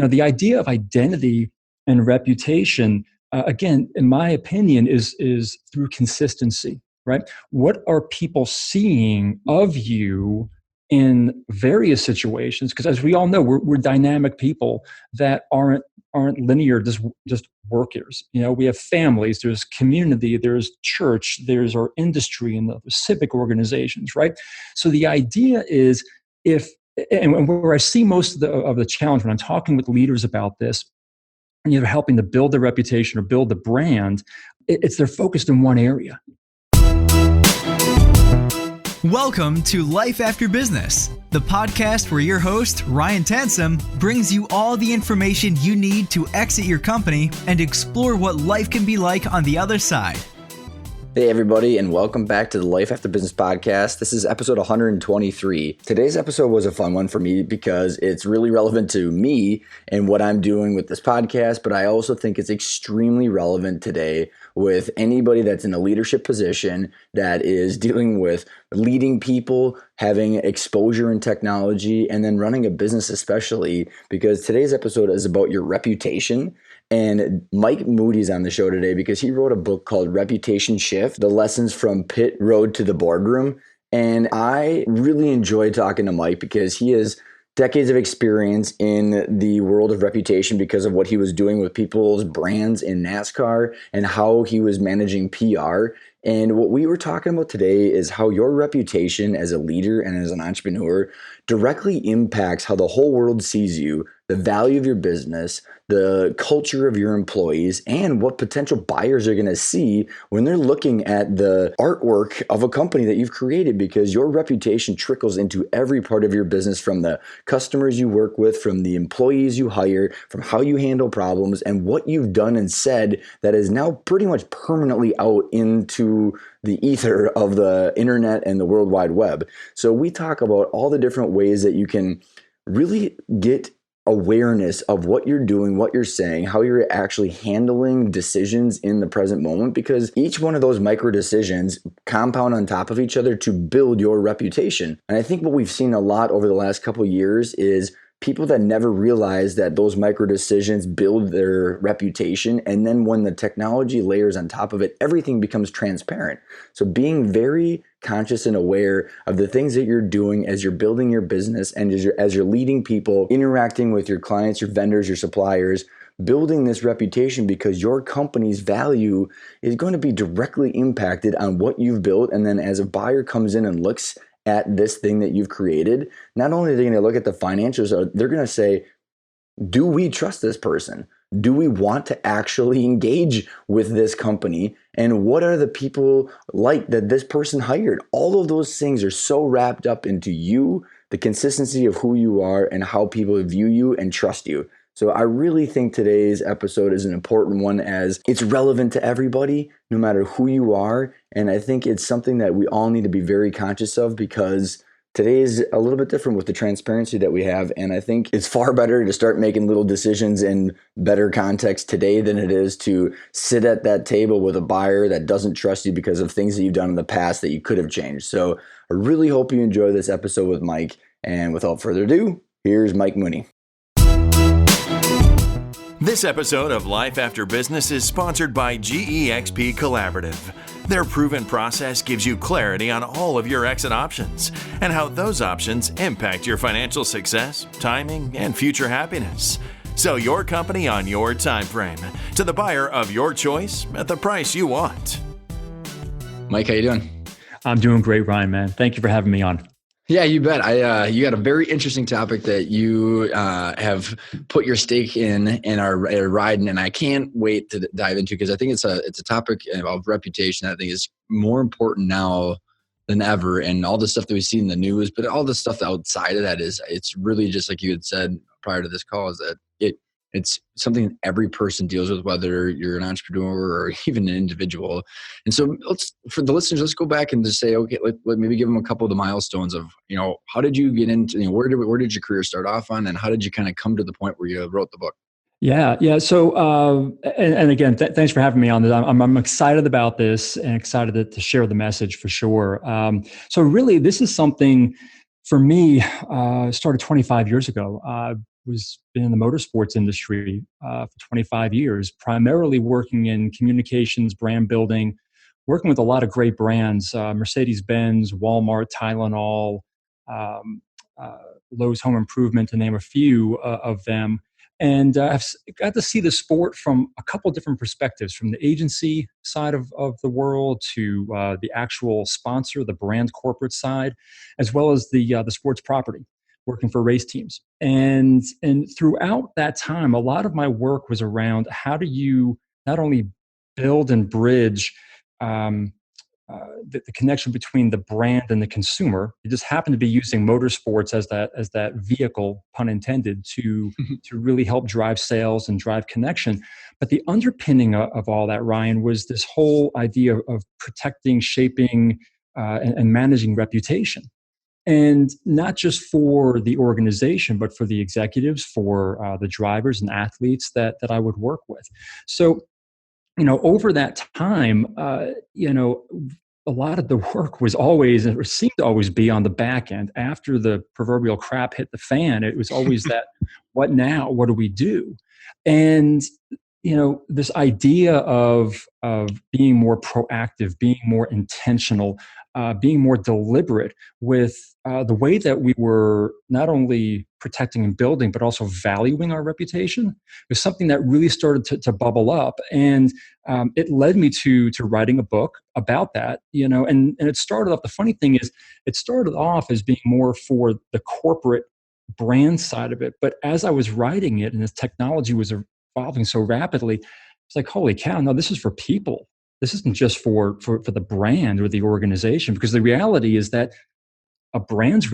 the idea of identity and reputation, again, in my opinion, is through consistency, right? What are people seeing of you in various situations? Because as we all know, we're dynamic people that aren't linear, just workers. We have families, there's community, there's church, there's our industry and the civic organizations, right? So the idea is, and where I see most of the challenge when I'm talking with leaders about this, helping to build the reputation or build the brand, it's they're focused in one area. Welcome to Life After Business, the podcast where your host, Ryan Tansom, brings you all the information you need to exit your company and explore what life can be like on the other side. Hey everybody, and welcome back to the Life After Business podcast. This is episode 123. Today's episode was a fun one for me because it's really relevant to me and what I'm doing with this podcast, but I also think it's extremely relevant today with anybody that's in a leadership position that is dealing with leading people, having exposure in technology, and then running a business especially, because today's episode is about your reputation. And Mike Mooney's on the show today because he wrote a book called Reputation Shift, The Lessons from Pit Road to the Boardroom. And I really enjoyed talking to Mike because he has decades of experience in the world of reputation because of what he was doing with people's brands in NASCAR and how he was managing PR. And what we were talking about today is how your reputation as a leader and as an entrepreneur directly impacts how the whole world sees you, the value of your business, the culture of your employees, and what potential buyers are going to see when they're looking at the artwork of a company that you've created, because your reputation trickles into every part of your business, from the customers you work with, from the employees you hire, from how you handle problems, and what you've done and said that is now pretty much permanently out into the ether of the internet and the World Wide Web. So we talk about all the different ways that you can really get awareness of what you're doing, what you're saying, how you're actually handling decisions in the present moment, because each one of those micro decisions compound on top of each other to build your reputation. And I think what we've seen a lot over the last couple of years is people that never realize that those micro decisions build their reputation. And then when the technology layers on top of it, everything becomes transparent. So being very conscious and aware of the things that you're doing as you're building your business and as you're leading people, interacting with your clients, your vendors, your suppliers, building this reputation, because your company's value is going to be directly impacted on what you've built. And then as a buyer comes in and looks at this thing that you've created, not only are they going to look at the financials, they're going to say, do we trust this person? Do we want to actually engage with this company? And what are the people like that this person hired? All of those things are so wrapped up into you, the consistency of who you are, and how people view you and trust you. So I really think today's episode is an important one, as it's relevant to everybody, no matter who you are. And I think it's something that we all need to be very conscious of, because today is a little bit different with the transparency that we have. And I think it's far better to start making little decisions in better context today than it is to sit at that table with a buyer that doesn't trust you because of things that you've done in the past that you could have changed. So I really hope you enjoy this episode with Mike. And without further ado, here's Mike Mooney. This episode of Life After Business is sponsored by GEXP Collaborative. Their proven process gives you clarity on all of your exit options and how those options impact your financial success, timing, and future happiness. Sell your company on your time frame to the buyer of your choice at the price you want. Mike, how you doing? I'm doing great, Ryan, man. Thank you for having me on. Yeah, you bet. You got a very interesting topic that you have put your stake in and are riding, and I can't wait to dive into, because I think it's a topic of reputation that I think is more important now than ever, and all the stuff that we see in the news, but all the stuff outside of that it's really just like you had said prior to this call, is that it's something every person deals with, whether you're an entrepreneur or even an individual. And so for the listeners, let's go back and just say, okay, let maybe give them a couple of the milestones of, how did you get into, where did your career start off on, and how did you kind of come to the point where you wrote the book? Yeah. So, and again, thanks for having me on this. I'm excited about this and excited to share the message for sure. So really, this is something for me, started 25 years ago. was been in the motorsports industry for 25 years, primarily working in communications, brand building, working with a lot of great brands, Mercedes-Benz, Walmart, Tylenol, um, uh, Lowe's Home Improvement, to name a few of them. And got to see the sport from a couple different perspectives, from the agency side of the world to the actual sponsor, the brand corporate side, as well as the sports property, working for race teams. And throughout that time, a lot of my work was around how do you not only build and bridge um, the connection between the brand and the consumer. It just happened to be using motorsports as that vehicle, pun intended, to really help drive sales and drive connection. But the underpinning of all that, Ryan, was this whole idea of protecting, shaping, and managing reputation. And not just for the organization, but for the executives, for the drivers and athletes that I would work with. So, over that time, a lot of the work was always, or seemed to always be, on the back end. After the proverbial crap hit the fan, it was always that, what now? What do we do? And, this idea of being more proactive, being more intentional, being more deliberate with the way that we were not only protecting and building, but also valuing our reputation, was something that really started to bubble up. And it led me to writing a book about that, and it started off, the funny thing is, it started off as being more for the corporate brand side of it. But as I was writing it and as technology was evolving so rapidly, it's like, holy cow, no, this is for people. This isn't just for the brand or the organization, because the reality is that a brand's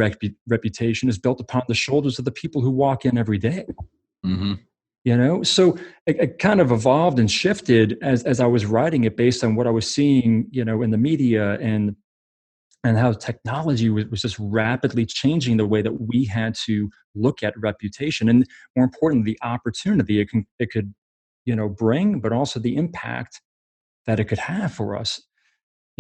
reputation is built upon the shoulders of the people who walk in every day. Mm-hmm. So it kind of evolved and shifted as I was writing it, based on what I was seeing, in the media, and how technology was just rapidly changing the way that we had to look at reputation, and more importantly, the opportunity it could bring, but also the impact that it could have for us.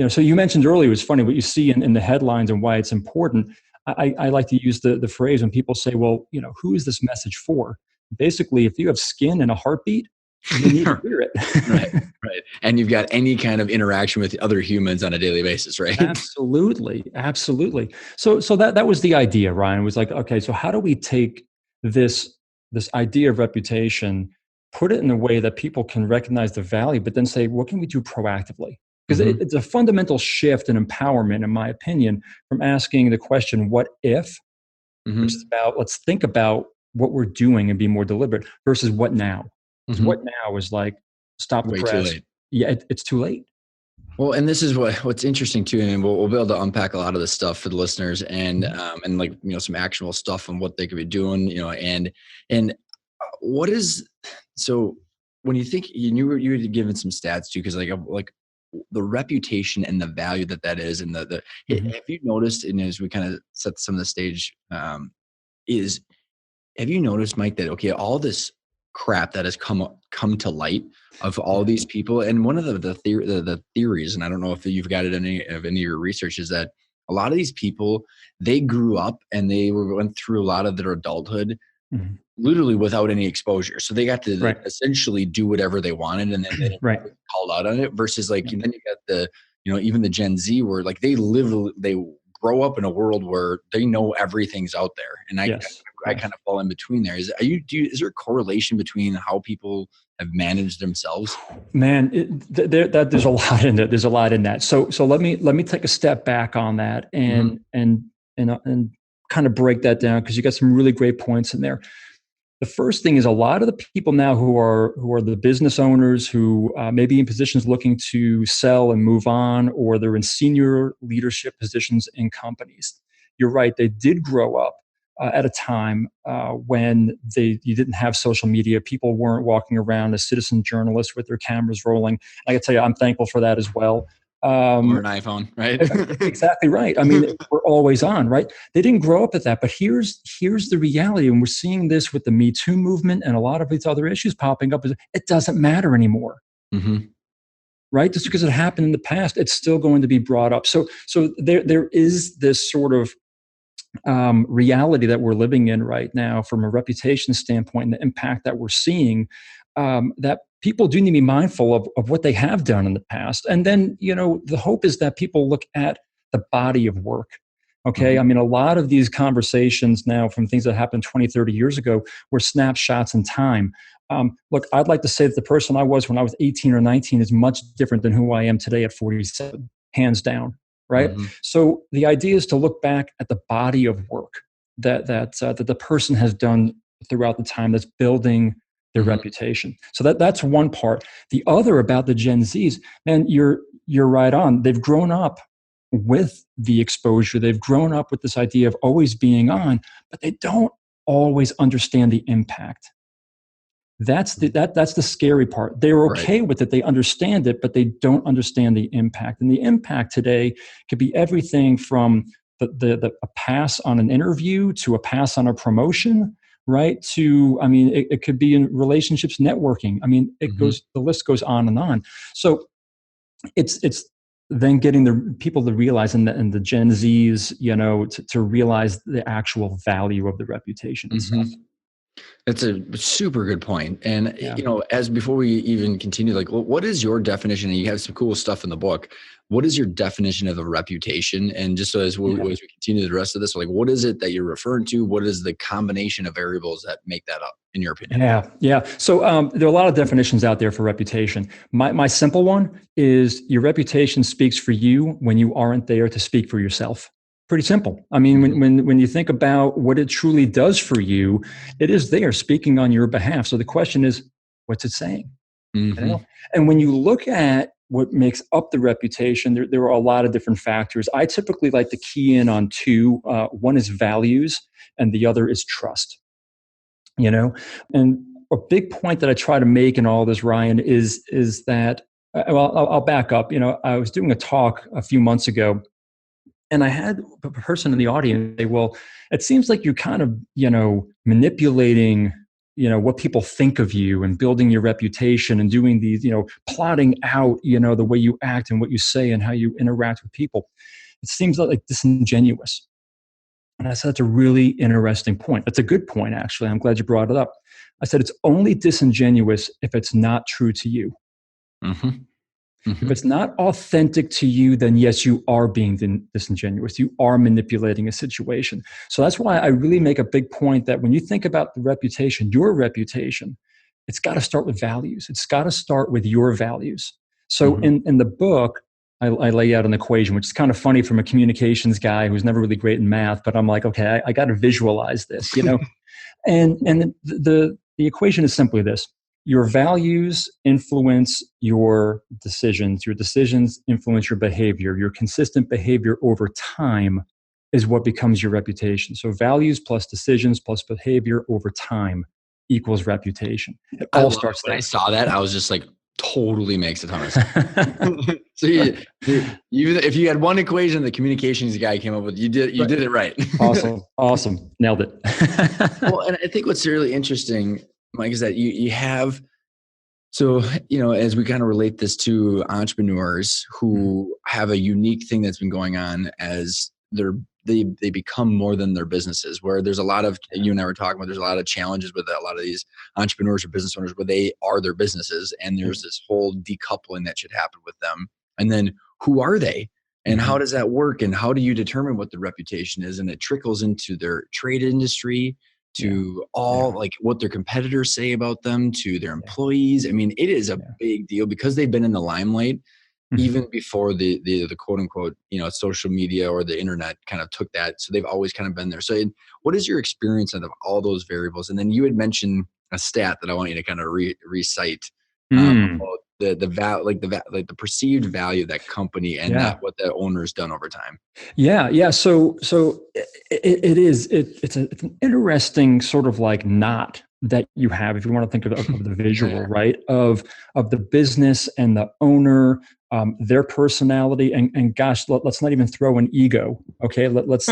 So you mentioned earlier, it was funny what you see in the headlines and why it's important. I like to use the phrase when people say, well, who is this message for? Basically, if you have skin and a heartbeat, you need to hear it. Right. And you've got any kind of interaction with other humans on a daily basis, right? Absolutely. So that was the idea, Ryan, was like, okay, so how do we take this idea of reputation, put it in a way that people can recognize the value, but then say, what can we do proactively? Because it's a fundamental shift in empowerment, in my opinion, from asking the question, what if, which is about, let's think about what we're doing and be more deliberate, versus what now? Because what now is like, stop the Way press. too late. Yeah, it's too late. Well, and this is what's interesting too, and we'll be able to unpack a lot of this stuff for the listeners, and like some actual stuff on what they could be doing, and what is, so when you think, you were given some stats too, because like the reputation and the value that is, and the have you noticed, and as we kind of set some of the stage, have you noticed, Mike, that all this crap that has come to light of all these people, and one of the theories, and I don't know if you've got it in any of your research, is that a lot of these people, they grew up and they went through a lot of their adulthood literally without any exposure, so they got to essentially do whatever they wanted, and then they called out on it. Versus and then you got the even the Gen Z, where like they grow up in a world where they know everything's out there, and I kind of fall in between there. Is there a correlation between how people have managed themselves? Man, there's a lot in it. There's a lot in that. So let me take a step back on that and kind of break that down, because you got some really great points in there. The first thing is, a lot of the people now who are the business owners, who may be in positions looking to sell and move on, or they're in senior leadership positions in companies. You're right. They did grow up at a time when you didn't have social media. People weren't walking around as citizen journalists with their cameras rolling. I can tell you, I'm thankful for that as well. Or an iPhone, right? Exactly right. I mean, we're always on, right? They didn't grow up at that, but here's the reality, and we're seeing this with the Me Too movement and a lot of these other issues popping up. Is it doesn't matter anymore, right? Just because it happened in the past, it's still going to be brought up. So there is this sort of reality that we're living in right now from a reputation standpoint and the impact that we're seeing, that people do need to be mindful of what they have done in the past. And then, the hope is that people look at the body of work. Okay. Mhm. I mean, a lot of these conversations now from things that happened 20, 30 years ago were snapshots in time. Look, I'd like to say that the person I was when I was 18 or 19 is much different than who I am today at 47, hands down. Right. Mhm. So the idea is to look back at the body of work that the person has done throughout the time that's building their Mhm. reputation. So that's one part. The other about the Gen Zs, man, you're right on. They've grown up with the exposure. They've grown up with this idea of always being on, but they don't always understand the impact. That's the scary part. They're Right. okay with it. They understand it, but they don't understand the impact. And the impact today could be everything from a pass on an interview to a pass on a promotion, right? To, I mean, it could be in relationships, networking. I mean, Mhm. the list goes on and on. So it's then getting the people to realize, and the Gen Zs, to realize the actual value of the reputation itself. Mhm. That's a super good point. And, Yeah. as before we even continue, like, what is your definition? And you have some cool stuff in the book. What is your definition of a reputation? And just so Yeah. as we continue the rest of this, like, what is it that you're referring to? What is the combination of variables that make that up, in your opinion? Yeah, yeah. So there are a lot of definitions out there for reputation. My simple one is your reputation speaks for you when you aren't there to speak for yourself. Pretty simple. I mean, Mhm. when you think about what it truly does for you, it is there speaking on your behalf. So the question is, what's it saying? You know? Mhm. And when you look at what makes up the reputation, there are a lot of different factors. I typically like to key in on two. One is values, and the other is trust. you know and a big point that I try to make in all this, Ryan, is that, well, I'll back up. I was doing a talk a few months ago, and I had a person in the audience say, well, it seems like you're kind of manipulating what people think of you and building your reputation and doing these, plotting out the way you act and what you say and how you interact with people. It seems like disingenuous. And I said, that's a really interesting point. That's a good point, actually. I'm glad you brought it up. I said, it's only disingenuous if it's not true to you. Mhm. If Mhm. it's not authentic to you, then yes, you are being disingenuous. You are manipulating a situation. So that's why I really make a big point that when you think about the reputation, your reputation, it's got to start with values. It's got to start with your values. So Mhm. in the book, I lay out an equation, which is kind of funny from a communications guy who's never really great in math, but I'm like, okay, I got to visualize this. And the equation is simply this: your values influence your decisions. Your decisions influence your behavior. Your consistent behavior over time is what becomes your reputation. So values plus decisions plus behavior over time equals reputation. It I all love it. starts When I there. saw that, I was just like, totally makes a ton of sense. So even if you had one equation the communications guy came up with, you Right. did it right. Awesome. Nailed it. Well, and I think what's really interesting, Mike, is that you have, so, as we kind of relate this to entrepreneurs Mhm. who have a unique thing that's been going on as they become more than their businesses, where there's a lot of, you and I were talking about, there's a lot of challenges with a lot of these entrepreneurs or business owners where they are their businesses, and Yep. there's this whole decoupling that should happen with them. And then who are they? And how Mhm. does that work? And how do you determine what the reputation is? And it trickles into their trade industry, Yeah. to all, Yeah. like, what their competitors say about them, to their Yeah. employees. I mean, it is a Yeah. big deal because they've been in the limelight Mhm. even before the quote unquote, social media or the internet kind of took that. So they've always kind of been there. So what is your experience out of all those variables? And then you had mentioned a stat that I want you to kind of recite, Mm. about the perceived value of that company and that Yeah. what the owner's done over time. Yeah. So it's an interesting sort of like knot that you have, if you want to think of the visual, Yeah. right, of the business and the owner, their personality, and gosh, let's not even throw an ego. Okay, let's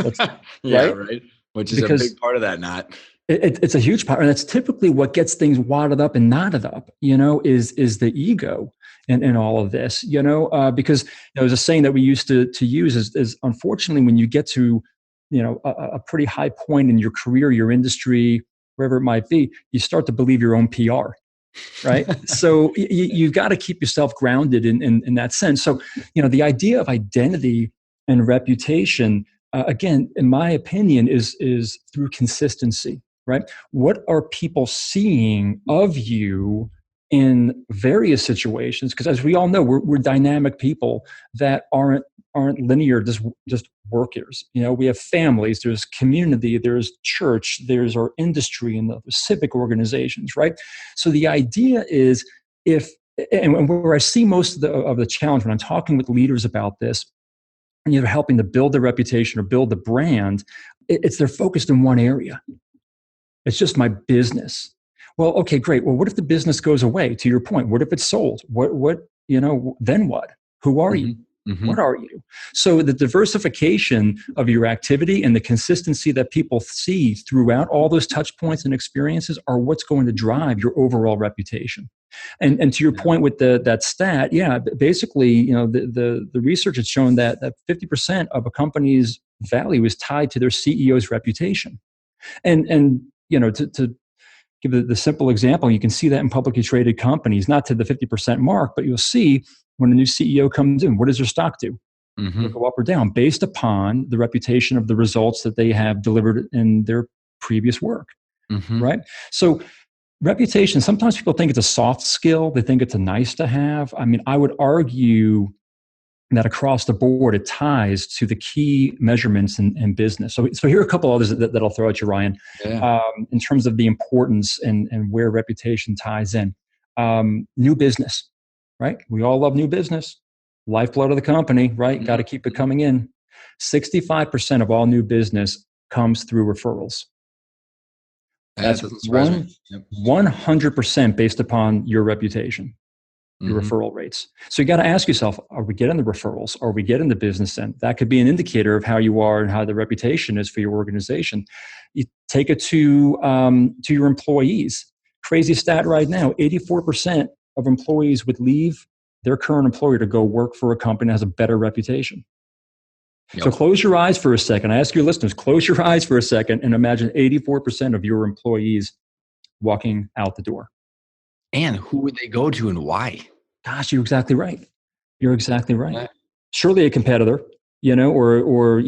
Yeah, right, right. Which is a big because part of that knot. it's a huge part, and that's typically what gets things wadded up and knotted up. Is the ego in all of this. Because there's a saying that we used to use is unfortunately when you get to a pretty high point in your career, your industry, wherever it might be, you start to believe your own PR. Right. So you've got to keep yourself grounded in that sense. So, the idea of identity and reputation, again, in my opinion, is through consistency, right? What are people seeing of you in various situations? Because as we all know, we're dynamic people that aren't linear, just workers. We have families, there's community, there's church, there's our industry and the civic organizations, right? So the idea is, and where I see most of the challenge when I'm talking with leaders about this, and helping to build the reputation or build the brand, it's they're focused in one area. It's just my business. Well, okay, great. Well, what if the business goes away? To your point, what if it's sold? Then what? Who are you? Mm-hmm. What are you? So the diversification of your activity and the consistency that people see throughout all those touch points and experiences are what's going to drive your overall reputation. And to your point with that stat, basically, the research has shown that 50% of a company's value is tied to their CEO's reputation. And to give the simple example, you can see that in publicly traded companies, not to the 50% mark, but you'll see when a new CEO comes in, what does their stock do? Mm-hmm. It'll go up or down based upon the reputation of the results that they have delivered in their previous work, Mm-hmm. right? So reputation, sometimes people think it's a soft skill. They think it's a nice to have. I mean, I would argue that across the board, it ties to the key measurements in business. So here are a couple others that I'll throw at you, Ryan, in terms of the importance and where reputation ties in. New business, right? We all love new business. Lifeblood of the company, right? Mm-hmm. Got to keep it coming in. 65% of all new business comes through referrals. That's 100% based upon your reputation. Your referral rates. So you got to ask yourself, are we getting the referrals? Are we getting the business in? That could be an indicator of how you are and how the reputation is for your organization. You take it to your employees. Crazy stat right now, 84% of employees would leave their current employer to go work for a company that has a better reputation. Yep. So close your eyes for a second. I ask your listeners, close your eyes for a second and imagine 84% of your employees walking out the door. And who would they go to and why? Gosh, you're exactly right. You're exactly right. Yeah. Surely a competitor, or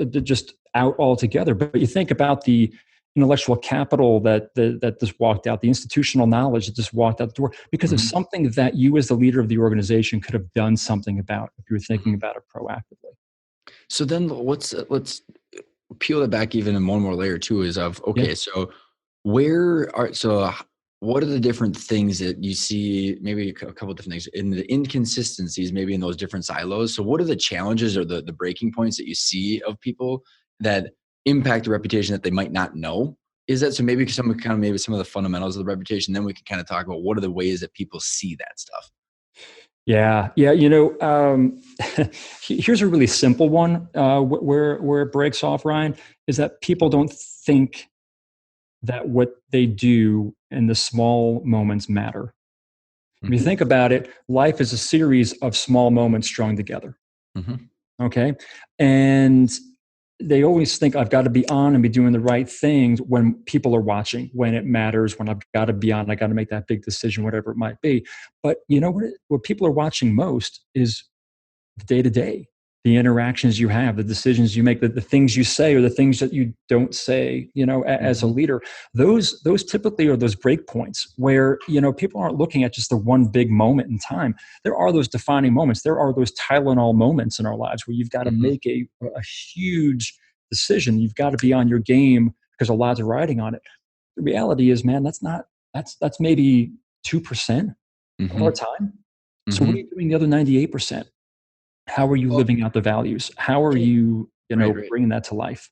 just out altogether. But you think about the intellectual capital that just walked out, the institutional knowledge that just walked out the door because of something that you as the leader of the organization could have done something about if you were thinking about it proactively. So then let's peel it back even in one more layer too is of, okay, so what are the different things that you see, maybe a couple of different things in the inconsistencies, maybe in those different silos? So what are the challenges or the breaking points that you see of people that impact the reputation that they might not know? Is that, so maybe some of the fundamentals of the reputation, then we can kind of talk about what are the ways that people see that stuff? Yeah. Here's a really simple one where it breaks off, Ryan, is that people don't think that what they do in the small moments matter. If you think about it, life is a series of small moments strung together. Okay. And they always think I've got to be on and be doing the right things when people are watching, when it matters, when I've got to be on, I got to make that big decision, whatever it might be. But what people are watching most is the day-to-day, the interactions you have, the decisions you make, the things you say or the things that you don't say, as a leader. Those typically are those break points where, people aren't looking at just the one big moment in time. There are those defining moments. There are those Tylenol moments in our lives where you've got to make a huge decision. You've got to be on your game because a lot's riding on it. The reality is, man, that's maybe 2% of our time. So what are you doing the other 98%? How are you living out the values? How are you, bringing that to life?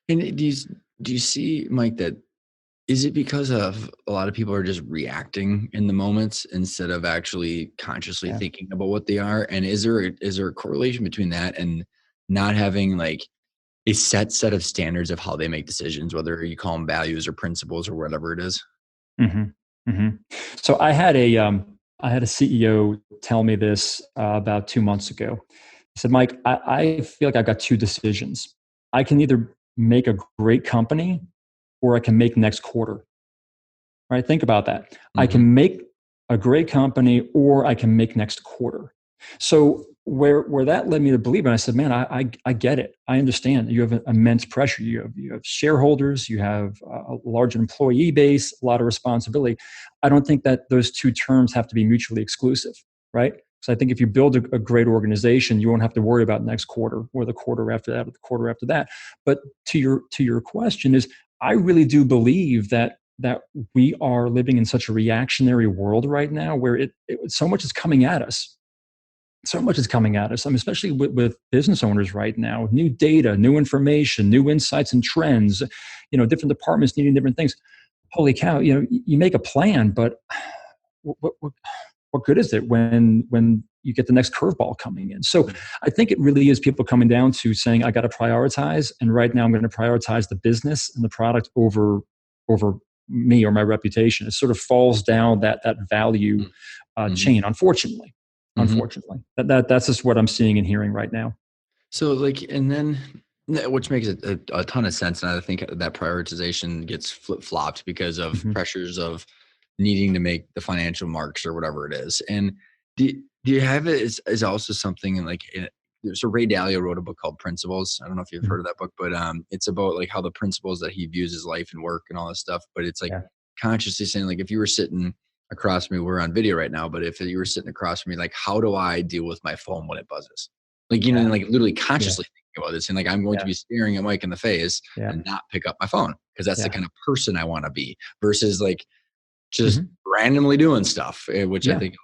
And do you see, Mike, that is it because of a lot of people are just reacting in the moments instead of actually consciously thinking about what they are? And is there a correlation between that and not having like a set of standards of how they make decisions, whether you call them values or principles or whatever it is? So I had a CEO tell me this about 2 months ago. He said, Mike, I feel like I've got two decisions. I can either make a great company, or I can make next quarter. Right? Think about that. I can make a great company, or I can make next quarter. So where that led me to believe, and I said, man, I get it. I understand. You have immense pressure. You have shareholders. You have a large employee base, a lot of responsibility. I don't think that those two terms have to be mutually exclusive, right? So I think if you build a great organization, you won't have to worry about next quarter or the quarter after that or the quarter after that. But to your question is, I really do believe that we are living in such a reactionary world right now, where so much is coming at us. So much is coming at us. I mean, especially with business owners right now, new data, new information, new insights and trends, different departments needing different things. Holy cow, you make a plan, but what good is it when you get the next curveball coming in? So I think it really is people coming down to saying, I got to prioritize. And right now I'm going to prioritize the business and the product over me or my reputation. It sort of falls down that value chain, unfortunately. Unfortunately, that's just what I'm seeing and hearing right now. So and then, which makes a ton of sense. And I think that prioritization gets flip-flopped because of pressures of needing to make the financial marks or whatever it is. And do you have it is also something so Ray Dalio wrote a book called Principles. I don't know if you've heard of that book, but it's about how the principles that he views his life and work and all this stuff. But it's consciously saying, if you were sitting across from me, we're on video right now, but if you were sitting across from me, how do I deal with my phone when it buzzes? Literally consciously thinking about this. And I'm going to be staring at Mike in the face and not pick up my phone, because that's the kind of person I want to be, versus just randomly doing stuff, which I think.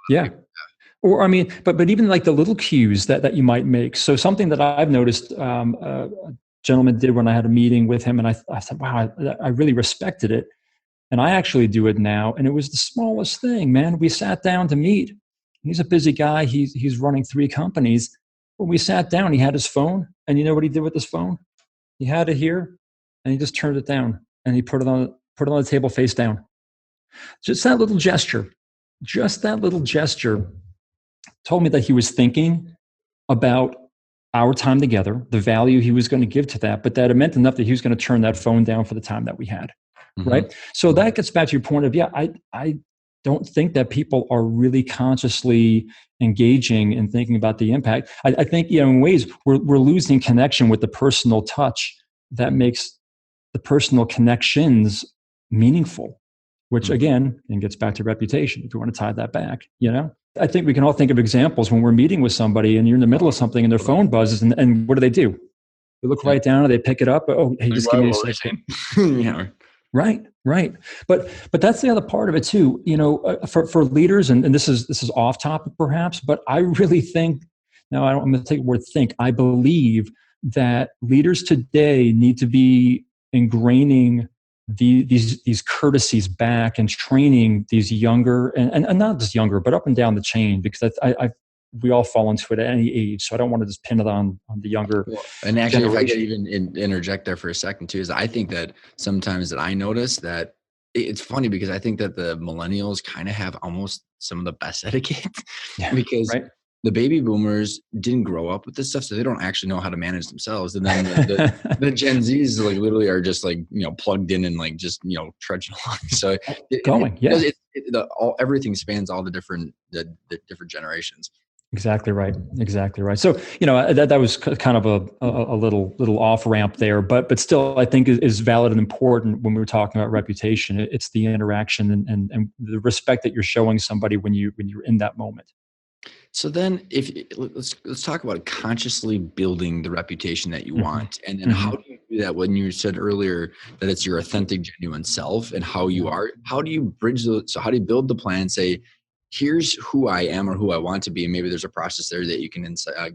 Or, I mean, but even the little cues that you might make. So something that I've noticed, a gentleman did when I had a meeting with him, and I said, wow, I really respected it. And I actually do it now. And it was the smallest thing, man. We sat down to meet. He's a busy guy. He's running 3 companies. When we sat down, he had his phone. And you know what he did with his phone? He had it here, and he just turned it down, and he put it on the table face down. Just that little gesture told me that he was thinking about our time together, the value he was going to give to that, but that it meant enough that he was going to turn that phone down for the time that we had. Right. So that gets back to your point of, I don't think that people are really consciously engaging and thinking about the impact. I think, in ways we're losing connection with the personal touch that makes the personal connections meaningful, which again, and gets back to reputation, if you want to tie that back, I think we can all think of examples when we're meeting with somebody and you're in the middle of something and their phone buzzes, and what do? They look right down, and they pick it up. Oh, hey, just give me a second. Right. But that's the other part of it too. For leaders, and this is off topic perhaps, but I really think, I'm going to take the word think. I believe that leaders today need to be ingraining these courtesies back and training these younger and not just younger, but up and down the chain, because we all fall into it at any age. So I don't want to just pin it on the younger. Well, and actually, if I could even interject there for a second too, is I think that sometimes that I notice that it's funny, because I think that the millennials kind of have almost some of the best etiquette because the baby boomers didn't grow up with this stuff, so they don't actually know how to manage themselves. And then the Gen Zs literally are just plugged in and just trudging along. So everything spans all the different generations. Exactly right. So, that was kind of a little off ramp there, but still I think is valid and important when we were talking about reputation. It's the interaction and the respect that you're showing somebody when you're in that moment. So then let's talk about consciously building the reputation that you want. And then how do you do that when you said earlier that it's your authentic, genuine self and how you are? How do you bridge those? So how do you build the plan and say, here's who I am or who I want to be? And maybe there's a process there that you can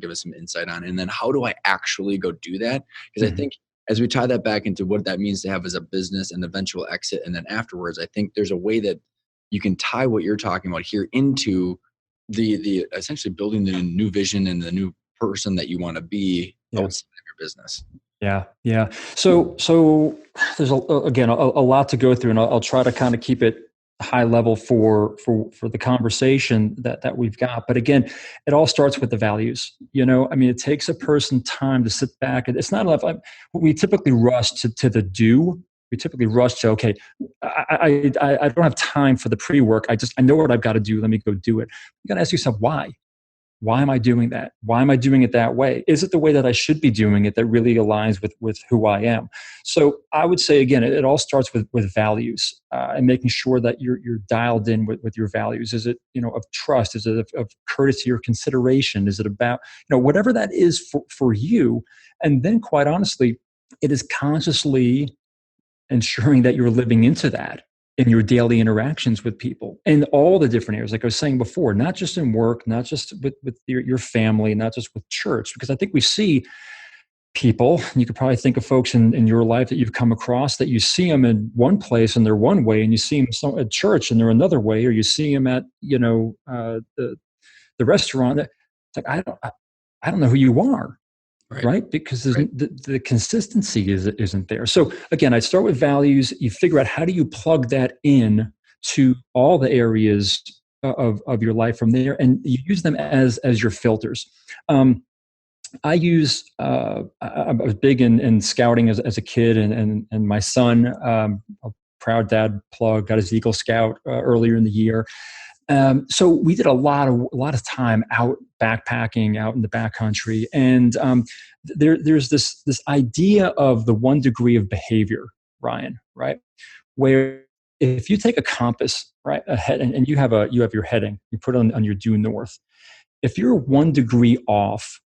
give us some insight on. And then how do I actually go do that? Because I think as we tie that back into what that means to have as a business and eventual exit, and then afterwards, I think there's a way that you can tie what you're talking about here into the essentially building the new vision and the new person that you want to be outside of your business. Yeah. So there's a lot to go through, and I'll try to kind of keep it high level for the conversation that we've got. But again, it all starts with the values. I mean, it takes a person time to sit back. It's not enough. We typically rush to the do. We typically rush to, okay, I don't have time for the pre-work. I know what I've got to do. Let me go do it. You got to ask yourself, why? Why am I doing that? Why am I doing it that way? Is it the way that I should be doing it that really aligns with who I am? So I would say, again, it all starts with values and making sure that you're dialed in with your values. Is it, of trust? Is it of courtesy or consideration? Is it about, whatever that is for you? And then quite honestly, it is consciously ensuring that you're living into that in your daily interactions with people in all the different areas, like I was saying before, not just in work, not just with your family, not just with church, because I think we see people, and you could probably think of folks in your life that you've come across that you see them in one place and they're one way, and you see them at church and they're another way, or you see them at, the restaurant. It's like, I don't know who you are. Right? Because the consistency isn't there. So again, I start with values. You figure out how do you plug that in to all the areas of your life from there, and you use them as your filters. I was big in scouting as a kid, and my son, a proud dad plug, got his Eagle Scout earlier in the year. So we did a lot of time out backpacking out in the backcountry, and there's this idea of the 1 degree of behavior, Ryan, right? Where if you take a compass, right, ahead, and you have your heading, you put it on your due north. If you're 1 degree off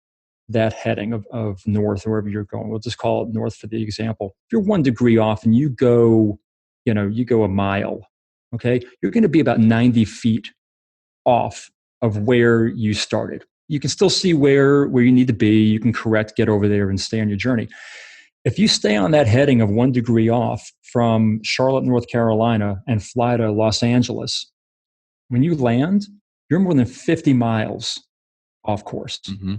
that heading of north, or wherever you're going, we'll just call it north for the example. If you're 1 degree off and you go a mile, okay, you're going to be about 90 feet off of where you started. You can still see where you need to be. You can correct, get over there, and stay on your journey. If you stay on that heading of 1 degree off from Charlotte, North Carolina, and fly to Los Angeles, when you land, you're more than 50 miles off course. Mm-hmm.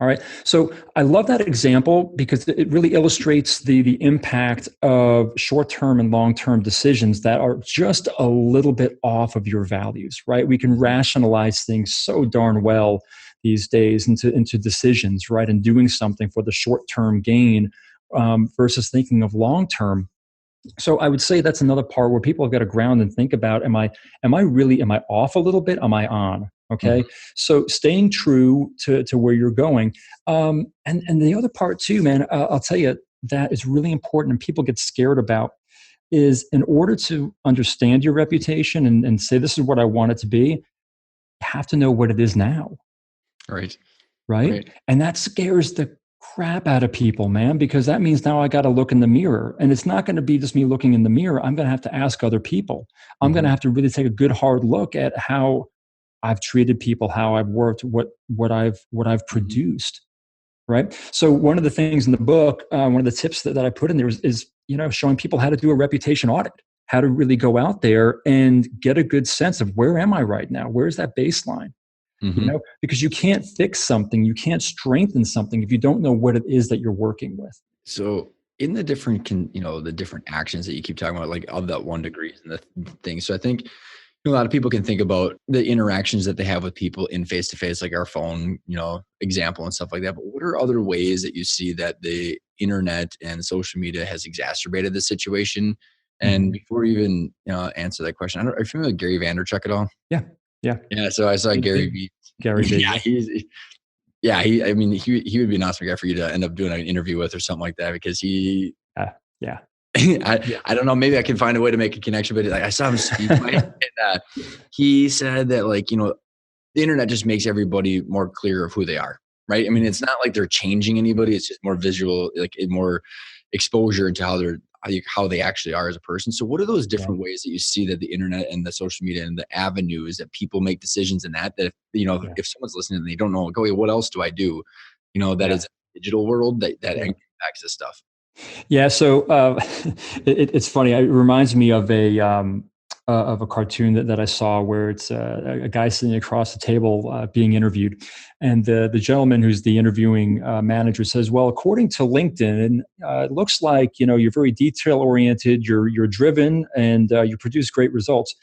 All right. So I love that example because it really illustrates the impact of short-term and long-term decisions that are just a little bit off of your values, right? We can rationalize things so darn well these days into decisions, right? And doing something for the short-term gain versus thinking of long-term. So I would say that's another part where people have got to ground and think about, am I off a little bit? Am I on? Okay. Mm-hmm. So staying true to where you're going. And the other part too, man, I'll tell you that is really important and people get scared about is in order to understand your reputation and say, this is what I want it to be, you have to know what it is now. Right. And that scares the crap out of people, man, because that means now I got to look in the mirror, and it's not going to be just me looking in the mirror. I'm going to have to ask other people. I'm going to have to really take a good hard look at how I've treated people, how I've worked, what I've produced. Right. So one of the things in the book, one of the tips that I put in there is showing people how to do a reputation audit, how to really go out there and get a good sense of where am I right now? Where's that baseline? Mm-hmm. Because you can't fix something, you can't strengthen something if you don't know what it is that you're working with. So in the different, the different actions that you keep talking about, like of that 1 degree and the thing. So I think a lot of people can think about the interactions that they have with people in face-to-face, like our phone, example and stuff like that. But what are other ways that you see that the internet and social media has exacerbated the situation? And before you even answer that question, are you familiar with Gary Vaynerchuk at all? Yeah. So I saw Gary V. Gary V. Yeah, he would be an awesome guy for you to end up doing an interview with or something like that, because he. I don't know. Maybe I can find a way to make a connection, but I saw him speak, and he said that the internet just makes everybody more clear of who they are, right? I mean, it's not like they're changing anybody; it's just more visual, more exposure into how they actually are as a person. So what are those different ways that you see that the internet and the social media and the avenues that people make decisions in that if someone's listening and they don't know, what else do I do? That is a digital world that impacts this stuff. Yeah. So it's funny. It reminds me of of a cartoon that I saw where it's a guy sitting across the table being interviewed. And the gentleman who's the interviewing manager says, well, according to LinkedIn, it looks like, you're very detail oriented, you're driven, and you produce great results.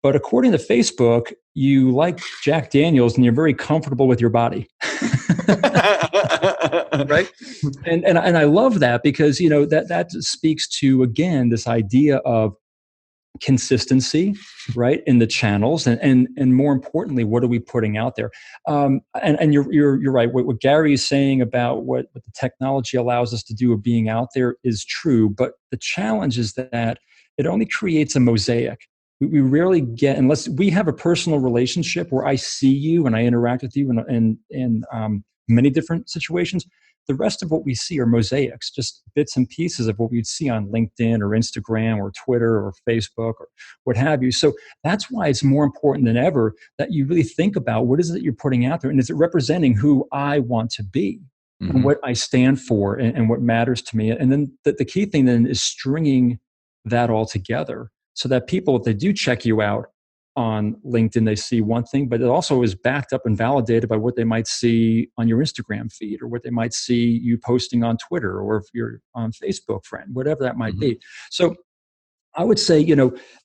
But according to Facebook, you like Jack Daniels and you're very comfortable with your body. Right. And I love that because, that speaks to, again, this idea of consistency, right, in the channels, and more importantly, what are we putting out there? And you're right. What Gary is saying about what the technology allows us to do of being out there is true, but the challenge is that it only creates a mosaic. We rarely get, unless we have a personal relationship where I see you and I interact with you in many different situations. The rest of what we see are mosaics, just bits and pieces of what we'd see on LinkedIn or Instagram or Twitter or Facebook or what have you. So that's why it's more important than ever that you really think about what is it that you're putting out there, and is it representing who I want to be and what I stand for and what matters to me. And then the key thing then is stringing that all together so that people, if they do check you out on LinkedIn, they see one thing, but it also is backed up and validated by what they might see on your Instagram feed or what they might see you posting on Twitter, or if you're on Facebook, friend, whatever that might be. So I would say,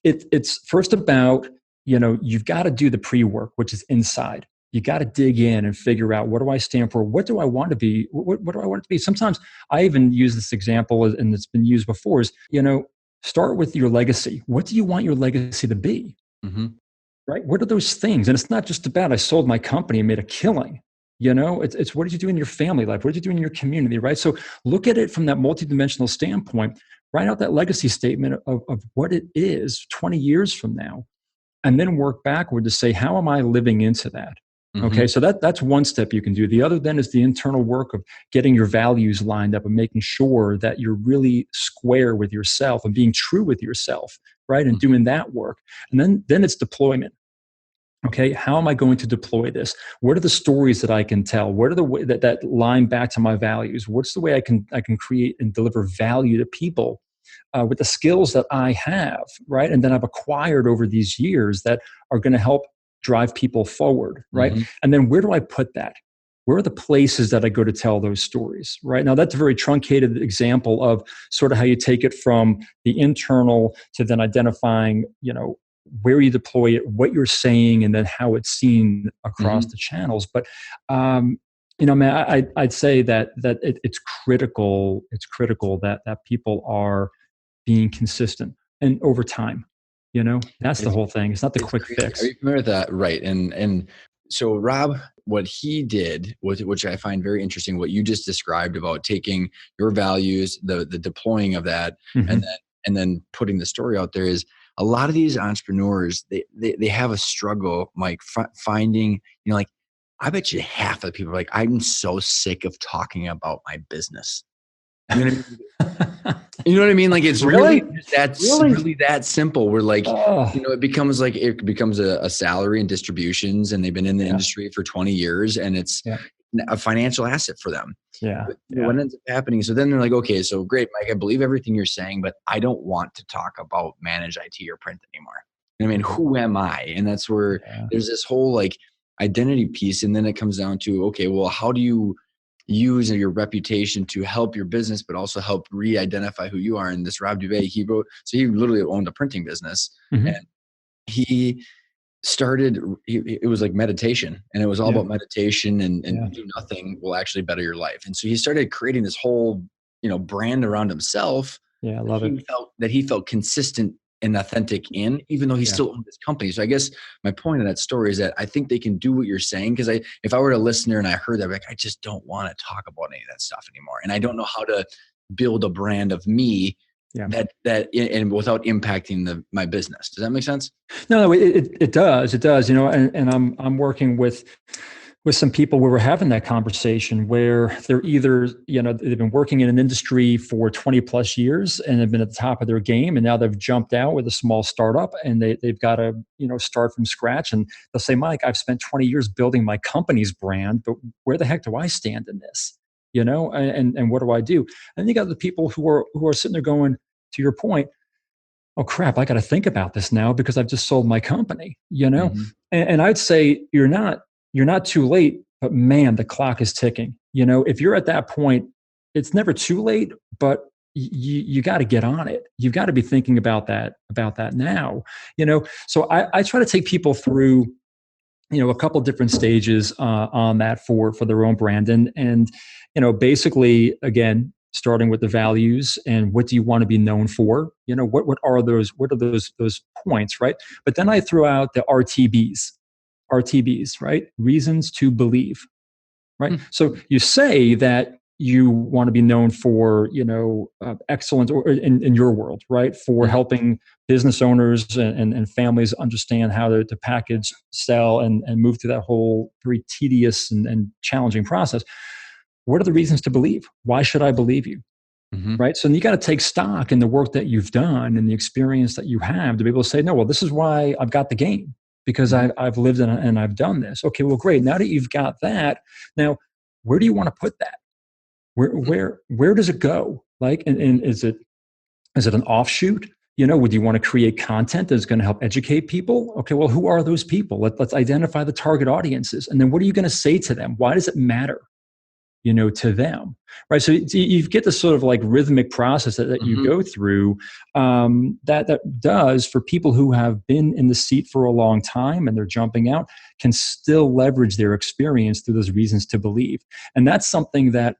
it's first about, you've got to do the pre-work, which is inside. You got to dig in and figure out, what do I stand for? What do I want to be? What do I want it to be? Sometimes I even use this example, and it's been used before, is, start with your legacy. What do you want your legacy to be? Right? What are those things? And it's not just about, I sold my company and made a killing. It's what did you do in your family life? What did you do in your community? Right? So look at it from that multidimensional standpoint. Write out that legacy statement of what it is 20 years from now, and then work backward to say, how am I living into that? Okay, so that's one step you can do. The other then is the internal work of getting your values lined up and making sure that you're really square with yourself and being true with yourself, right? And doing that work. And then it's deployment. Okay, how am I going to deploy this? What are the stories that I can tell? What are the way that line back to my values? What's the way I can create and deliver value to people with the skills that I have, right? And then I've acquired over these years that are going to help drive people forward, right? And then where do I put that? Where are the places that I go to tell those stories, right? Now, that's a very truncated example of sort of how you take it from the internal to then identifying, where you deploy it, what you're saying, and then how it's seen across the channels. But, man, I'd say that it's critical. It's critical that people are being consistent and over time. That's the whole thing. It's not the quick fix. Are you familiar with that? Right. And so Rob, what he did, which I find very interesting, what you just described about taking your values, the deploying of that, and then putting the story out there, is a lot of these entrepreneurs, they have a struggle, Mike, finding, like, I bet you half of the people are like, I'm so sick of talking about my business. You know what I mean? You know what I mean? Like, it's really that simple. We're like, it becomes a salary and distributions, and they've been in the industry for 20 years, and it's a financial asset for them. But what ends up happening? So then they're like, okay, so great, Mike, I believe everything you're saying, but I don't want to talk about manage IT or print anymore. I mean, who am I? And that's where there's this whole like identity piece. And then it comes down to, okay, well, how do you use your reputation to help your business, but also help re-identify who you are? And this Rob Dubé, he literally owned a printing business, and he started, it was like meditation, and it was all about meditation and do nothing will actually better your life. And so he started creating this whole, brand around himself. Yeah, I love it. That he felt consistent and authentic in, even though he still owned his company. So I guess my point of that story is that I think they can do what you're saying. Because if I were a listener and I heard that, I'd be like, I just don't want to talk about any of that stuff anymore. And I don't know how to build a brand of me that and without impacting my business. Does that make sense? No, it does. It does. And I'm working with some people where we're having that conversation where they're either, they've been working in an industry for 20 plus years and have been at the top of their game, and now they've jumped out with a small startup and they've got to, start from scratch. And they'll say, Mike, I've spent 20 years building my company's brand, but where the heck do I stand in this? And what do I do? And you got the people who are sitting there going, to your point, oh crap, I got to think about this now because I've just sold my company, you know? Mm-hmm. And I'd say you're not too late, but man, the clock is ticking. You know, if you're at that point, it's never too late, but you got to get on it. You've got to be thinking about that now, you know? So I try to take people through, you know, a couple different stages on that for their own brand. And, you know, basically again, starting with the values and what do you want to be known for? You know, what are those points, right? But then I throw out the RTBs, right? Reasons to believe, right? So you say that you want to be known for, you know, excellence, or in your world, right? For helping business owners and families understand how to package, sell, and move through that whole very tedious and challenging process. What are the reasons to believe? Why should I believe you? Mm-hmm. Right. So you got to take stock in the work that you've done and the experience that you have to be able to say, no, well, this is why I've got the game, because I've lived and I've done this. Okay, well, great. Now that you've got that, now where do you want to put that? Where does it go? Like, and is it an offshoot? You know, would you want to create content that's going to help educate people? Okay, well, who are those people? Let's identify the target audiences. And then what are you going to say to them? Why does it matter, you know, to them? Right. So you get this sort of like rhythmic process that you go through that does, for people who have been in the seat for a long time and they're jumping out, can still leverage their experience through those reasons to believe. And that's something that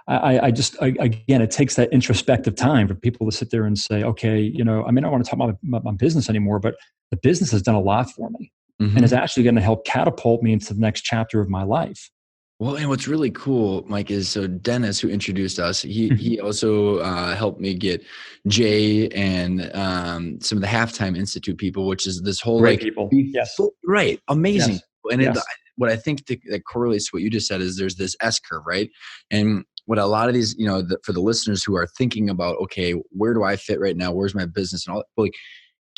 again, it takes that introspective time for people to sit there and say, okay, you know, I mean, I don't want to talk about my business anymore, but the business has done a lot for me and is actually going to help catapult me into the next chapter of my life. Well, and what's really cool, Mike, is so Dennis, who introduced us, he also helped me get Jay and some of the Halftime Institute people, which is this whole great people. Yes. Right. Amazing. Yes. And what I think that correlates to what you just said is there's this S curve, right? And what a lot of these, you know, for the listeners who are thinking about, okay, where do I fit right now? Where's my business and all that? Like,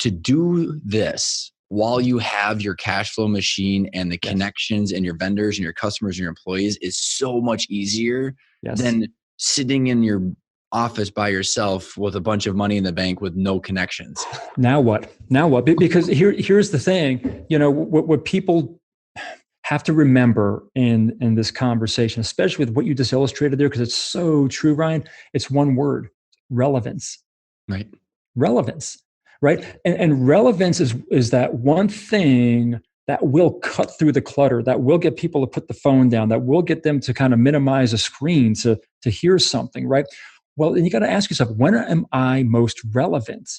to do this while you have your cash flow machine and the connections and your vendors and your customers and your employees is so much easier than sitting in your office by yourself with a bunch of money in the bank with no connections. Now what? Because here's the thing, you know, what people have to remember in this conversation, especially with what you just illustrated there, because it's so true, Ryan. It's one word: relevance. Right. Relevance. Right. And relevance is that one thing that will cut through the clutter, that will get people to put the phone down, that will get them to kind of minimize a screen to hear something. Right. Well, and you got to ask yourself, when am I most relevant?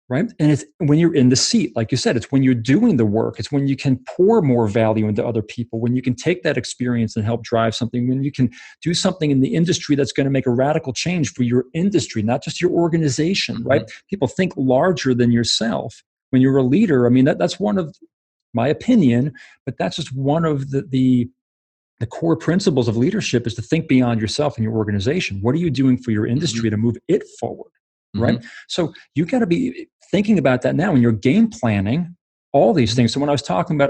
Right. And it's when you're in the seat, like you said, it's when you're doing the work. It's when you can pour more value into other people, when you can take that experience and help drive something, when you can do something in the industry that's going to make a radical change for your industry, not just your organization. Right. People think larger than yourself. When you're a leader, I mean, that's one of my opinion, but that's just one of the core principles of leadership, is to think beyond yourself and your organization. What are you doing for your industry to move it forward? Right. So you got to be thinking about that now when you're game planning all these things. So when I was talking about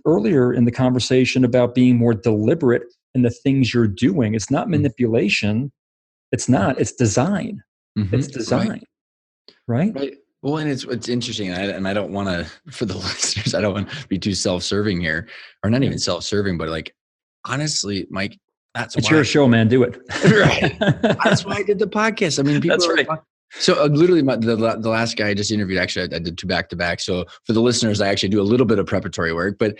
earlier in the conversation about being more deliberate in the things you're doing, it's not manipulation. It's not, it's design. It's design. Right. Well, and it's interesting. And I don't want to, for the listeners, I don't want to be too self-serving here, or not even self-serving, but like, honestly, Mike, it's your show, man. Do it. Right. That's why I did the podcast. I mean, people that's right. So literally the last guy I just interviewed, actually, I did 2 back-to-back. So for the listeners, I actually do a little bit of preparatory work, but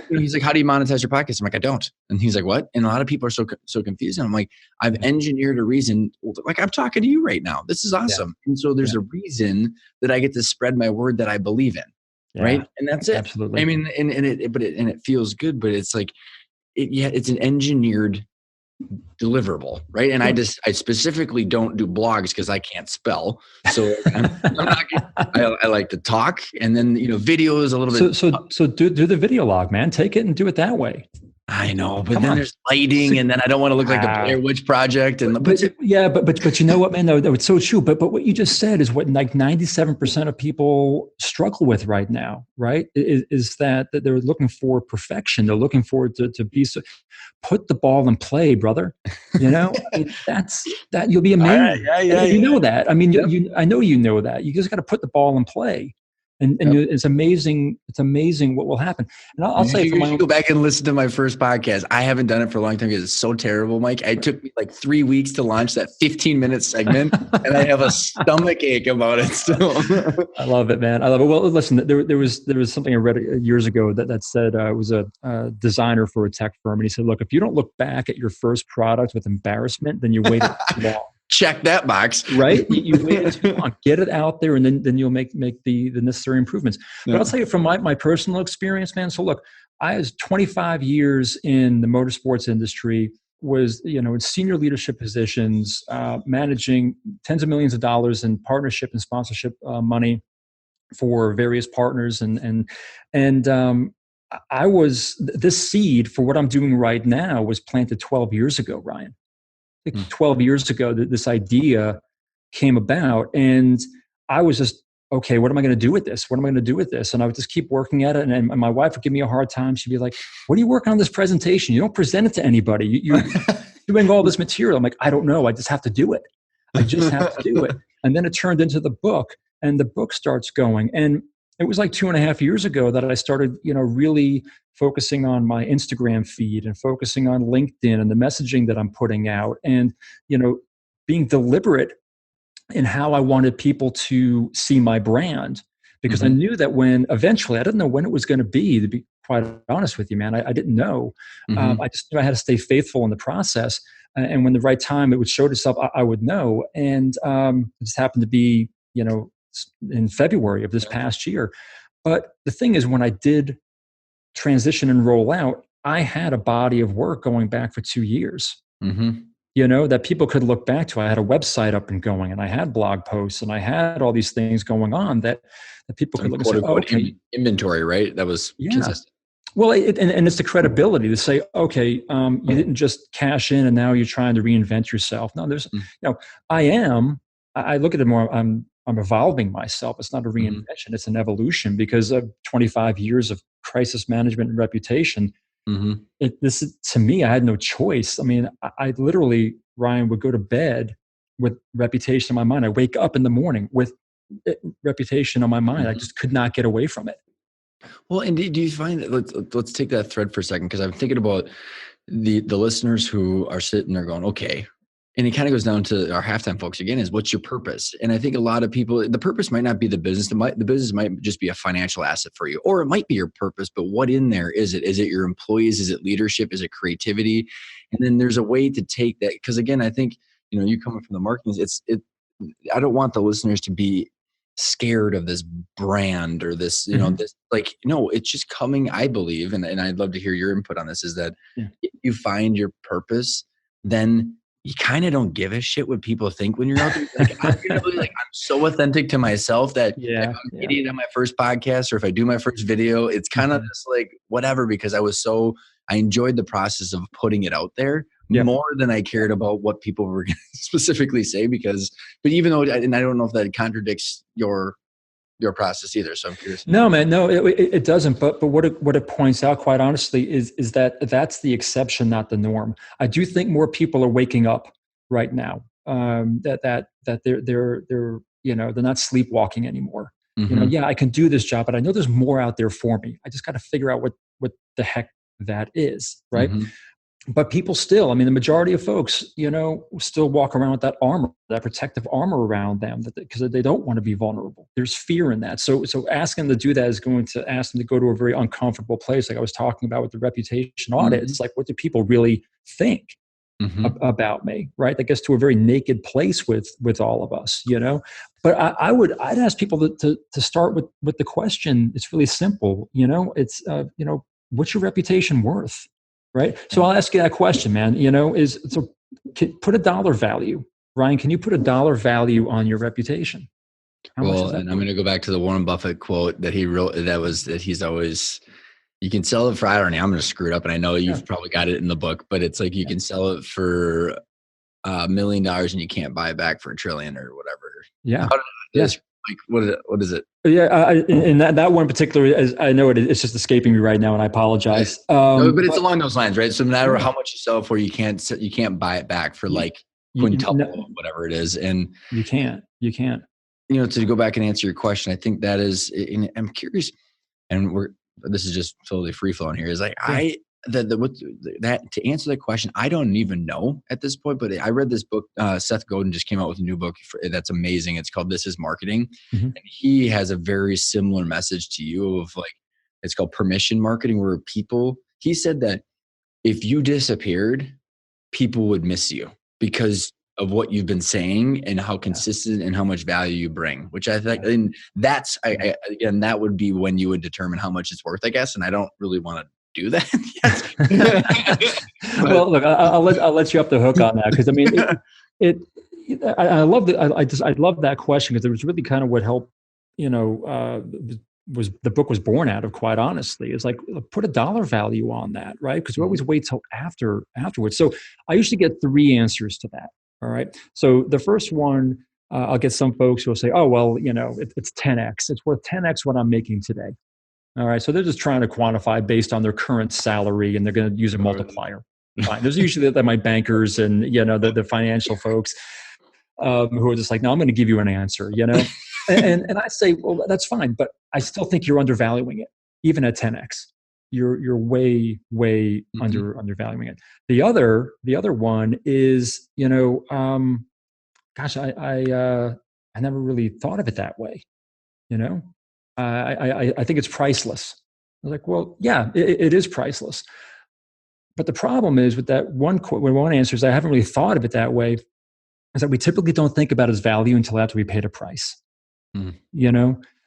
he's like, how do you monetize your podcast? I'm like, I don't. And he's like, what? And a lot of people are so confused. And I'm like, I've engineered a reason, like I'm talking to you right now. This is awesome. And so there's a reason that I get to spread my word that I believe in. Right. And that's it. Absolutely. I mean, and it feels good, but it's like, it's an engineered deliverable, right? And I specifically don't do blogs because I can't spell, so I like to talk, and then videos a little bit. So do the video log, man. Take it and do it that way. I know, but Come then on. there's lighting, and then I don't want to look like the Blair Witch Project. And but you know what, man? No, it's so true. But what you just said is what like 97% of people struggle with right now, right? Is that they're looking for perfection. They're looking for it to be so. Put the ball in play, brother. You know, I mean, that you'll be amazed. All right, yeah. You know that. I mean, Yep. I know you know that. You just got to put the ball in play. And Yep. it's amazing. It's amazing what will happen. And I'll say You should go back and listen to my first podcast. I haven't done it for a long time because it's so terrible, Mike. It took me like 3 weeks to launch that 15-minute segment, and I have a stomach ache about it still. I love it, man. I love it. Well, listen, there was something I read years ago that said it was a designer for a tech firm, and he said, "Look, if you don't look back at your first product with embarrassment, then you waited too long." Check that box. Right? You waited too long. Get it out there, and then you'll make the necessary improvements. But I'll tell you from my personal experience, man. So look, I was 25 years in the motorsports industry, was in senior leadership positions, managing tens of millions of dollars in partnership and sponsorship money for various partners, and I was this seed for what I'm doing right now was planted 12 years ago, Ryan. 12 years ago that this idea came about, and I was just, okay, what am I going to do with this? What am I going to do with this? And I would just keep working at it. And my wife would give me a hard time. She'd be like, what are you working on this presentation? You don't present it to anybody. You're doing all this material. I'm like, I don't know. I just have to do it. I just have to do it. And then it turned into the book, and the book starts going. And it was like 2.5 years ago that I started, really focusing on my Instagram feed and focusing on LinkedIn and the messaging that I'm putting out, and, being deliberate in how I wanted people to see my brand, because I knew that when eventually, I didn't know when it was going to be quite honest with you, man. I didn't know. I just knew I had to stay faithful in the process. And when the right time it would show itself, I would know. And it just happened to be, in February of this past year. But the thing is, when I did transition and roll out, I had a body of work going back for 2 years, that people could look back to. I had a website up and going, and I had blog posts, and I had all these things going on that people could look and say, oh, okay. Inventory, right? That was consistent. Well, and it's the credibility to say, okay, you didn't just cash in and now you're trying to reinvent yourself. No, there's, I look at it more, I'm evolving myself. It's not a reinvention. It's an evolution because of 25 years of crisis management and reputation. To me, I had no choice. I mean, I literally, Ryan, would go to bed with reputation in my mind. I wake up in the morning with reputation on my mind. I just could not get away from it. Well, and do you find that, let's take that thread for a second, because I'm thinking about the listeners who are sitting there going, okay, and it kind of goes down to our halftime folks again, is what's your purpose? And I think a lot of people, the purpose might not be the business. The business might just be a financial asset for you, or it might be your purpose, but what in there is it? Is it your employees? Is it leadership? Is it creativity? And then there's a way to take that. Because again, I think, you coming from the marketing, I don't want the listeners to be scared of this brand or this, this, like, no, it's just coming, I believe. And I'd love to hear your input on this, is that if you find your purpose, then you kind of don't give a shit what people think when you're out there. I'm so authentic to myself that if I'm an idiot on my first podcast, or if I do my first video, it's kind of just like whatever, because I enjoyed the process of putting it out there more than I cared about what people were going to specifically say, but even though, and I don't know if that contradicts your process either. So I'm curious. No, man, no, it doesn't. But what it points out, quite honestly, is that that's the exception, not the norm. I do think more people are waking up right now. That they're not sleepwalking anymore. I can do this job, but I know there's more out there for me. I just got to figure out what the heck that is, right? But people still, the majority of folks, still walk around with that armor, that protective armor around them, because they don't want to be vulnerable. There's fear in that. So asking them to do that is going to ask them to go to a very uncomfortable place. Like I was talking about with the reputation audit. It's like, what do people really think about me, right? That gets to a very naked place with all of us, But I'd ask people to start with the question. It's really simple, it's, what's your reputation worth? Right. So I'll ask you that question, man, put a dollar value. Ryan, can you put a dollar value on your reputation? And I'm going to go back to the Warren Buffett quote that he wrote, that he's always, You can sell it for, I don't know, I'm going to screw it up. And I know Yeah. you've probably got it in the book, but it's like you can sell it for $1 million and you can't buy it back for $1 trillion or whatever. Yeah. How Yeah. like, what is it? Yeah. And that one particular, is, I know it's just escaping me right now, and I apologize. No, but it's along those lines, right? So no matter Yeah. how much you sell it for, you can't buy it back for like quintuple, whatever it is. And you can't. to go back and answer your question, I think that is, and I'm curious, and this is just totally free flowing here. Is like to answer that question, I don't even know at this point. But I read this book. Seth Godin just came out with a new book that's amazing. It's called "This Is Marketing," and he has a very similar message to you of like, it's called permission marketing, where he said that if you disappeared, people would miss you because of what you've been saying and how consistent and how much value you bring, which I think, and that's, again, that would be when you would determine how much it's worth, I guess. And I don't really want to do that yet. Well, look, I'll let you up the hook on that. Cause I mean, I love I love that question, because it was really kind of what helped, was the book was born out of, quite honestly. It's like, put a dollar value on that, right? Because we always wait till afterwards. So I usually get 3 answers to that. All right. So the first one, I'll get some folks who will say, oh, well, it's 10x. It's worth 10x what I'm making today. All right. So they're just trying to quantify based on their current salary, and they're going to use a multiplier. Fine. There's usually my bankers and, the financial folks who are just like, no, I'm going to give you an answer, and I say, well, that's fine, but I still think you're undervaluing it, even at 10x. You're way undervaluing it. The other one is, gosh, I never really thought of it that way. I think it's priceless. I was like, well, yeah, it is priceless. But the problem is with that one answer is, I haven't really thought of it that way, is that we typically don't think about its value until after we paid a price.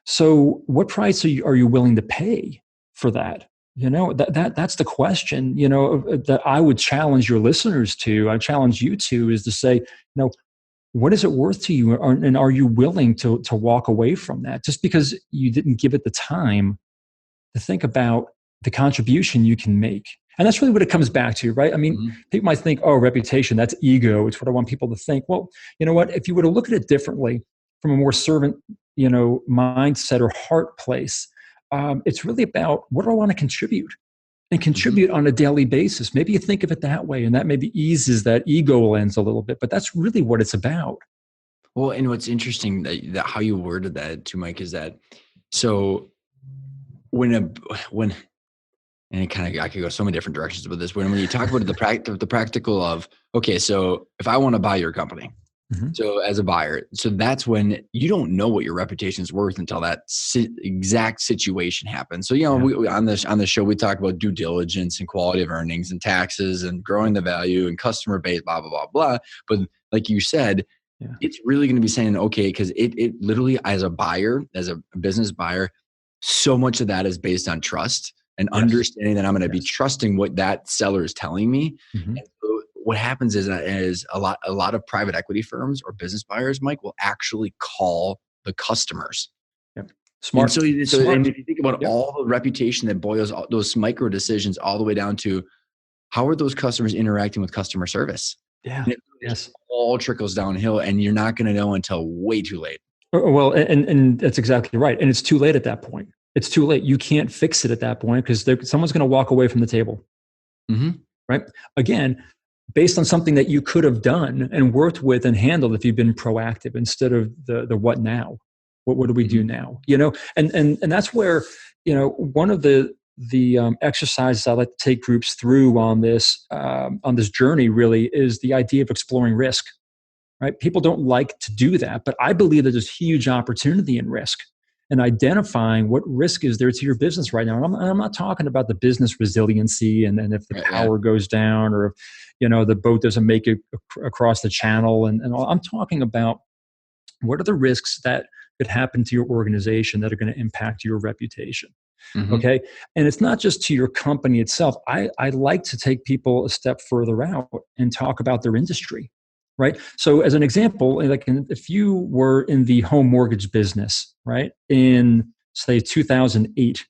So what price are you willing to pay for that? That's the question, that I would challenge your listeners to, I challenge you to, is to say, what is it worth to you? And are you willing to walk away from that just because you didn't give it the time to think about the contribution you can make? And that's really what it comes back to, right? I mean, people might think, oh, reputation, that's ego. It's what I want people to think. Well, you know what? If you were to look at it differently, from a more servant, mindset or heart place, it's really about, what do I want to contribute? And contribute on a daily basis. Maybe you think of it that way, and that maybe eases that ego lens a little bit, but that's really what it's about. Well, and what's interesting that how you worded that too, Mike, is that, so when and it kind of, I could go so many different directions with this. When you talk about the practical of, okay, so if I want to buy your company, so as a buyer, so that's when you don't know what your reputation is worth until that exact situation happens. So, we, on the show, we talk about due diligence and quality of earnings and taxes and growing the value and customer base, blah, blah, blah, blah. But like you said, it's really going to be saying, okay, because it literally, as a buyer, as a business buyer, so much of that is based on trust and understanding that I'm going to be trusting what that seller is telling me. And so what happens is a lot of private equity firms or business buyers, Mike, will actually call the customers. Smart. And so and if you think about all the reputation that boils all those micro decisions all the way down to, how are those customers interacting with customer service? It all trickles downhill, and you're not going to know until way too late. Well, and that's exactly right. And it's too late at that point. It's too late. You can't fix it at that point, because someone's going to walk away from the table. Right? Again, based on something that you could have done and worked with and handled if you've been proactive, instead of the what now. What do we do now? And that's where, one of the exercises I like to take groups through on this journey really is the idea of exploring risk. Right? People don't like to do that, but I believe that there's huge opportunity in risk, and identifying what risk is there to your business right now. And I'm not talking about the business resiliency and if the power goes down, or if the boat doesn't make it across the channel and all. I'm talking about, what are the risks that could happen to your organization that are going to impact your reputation. Okay. And it's not just to your company itself. I like to take people a step further out and talk about their industry. Right. So as an example, like if you were in the home mortgage business, right, in say 2008,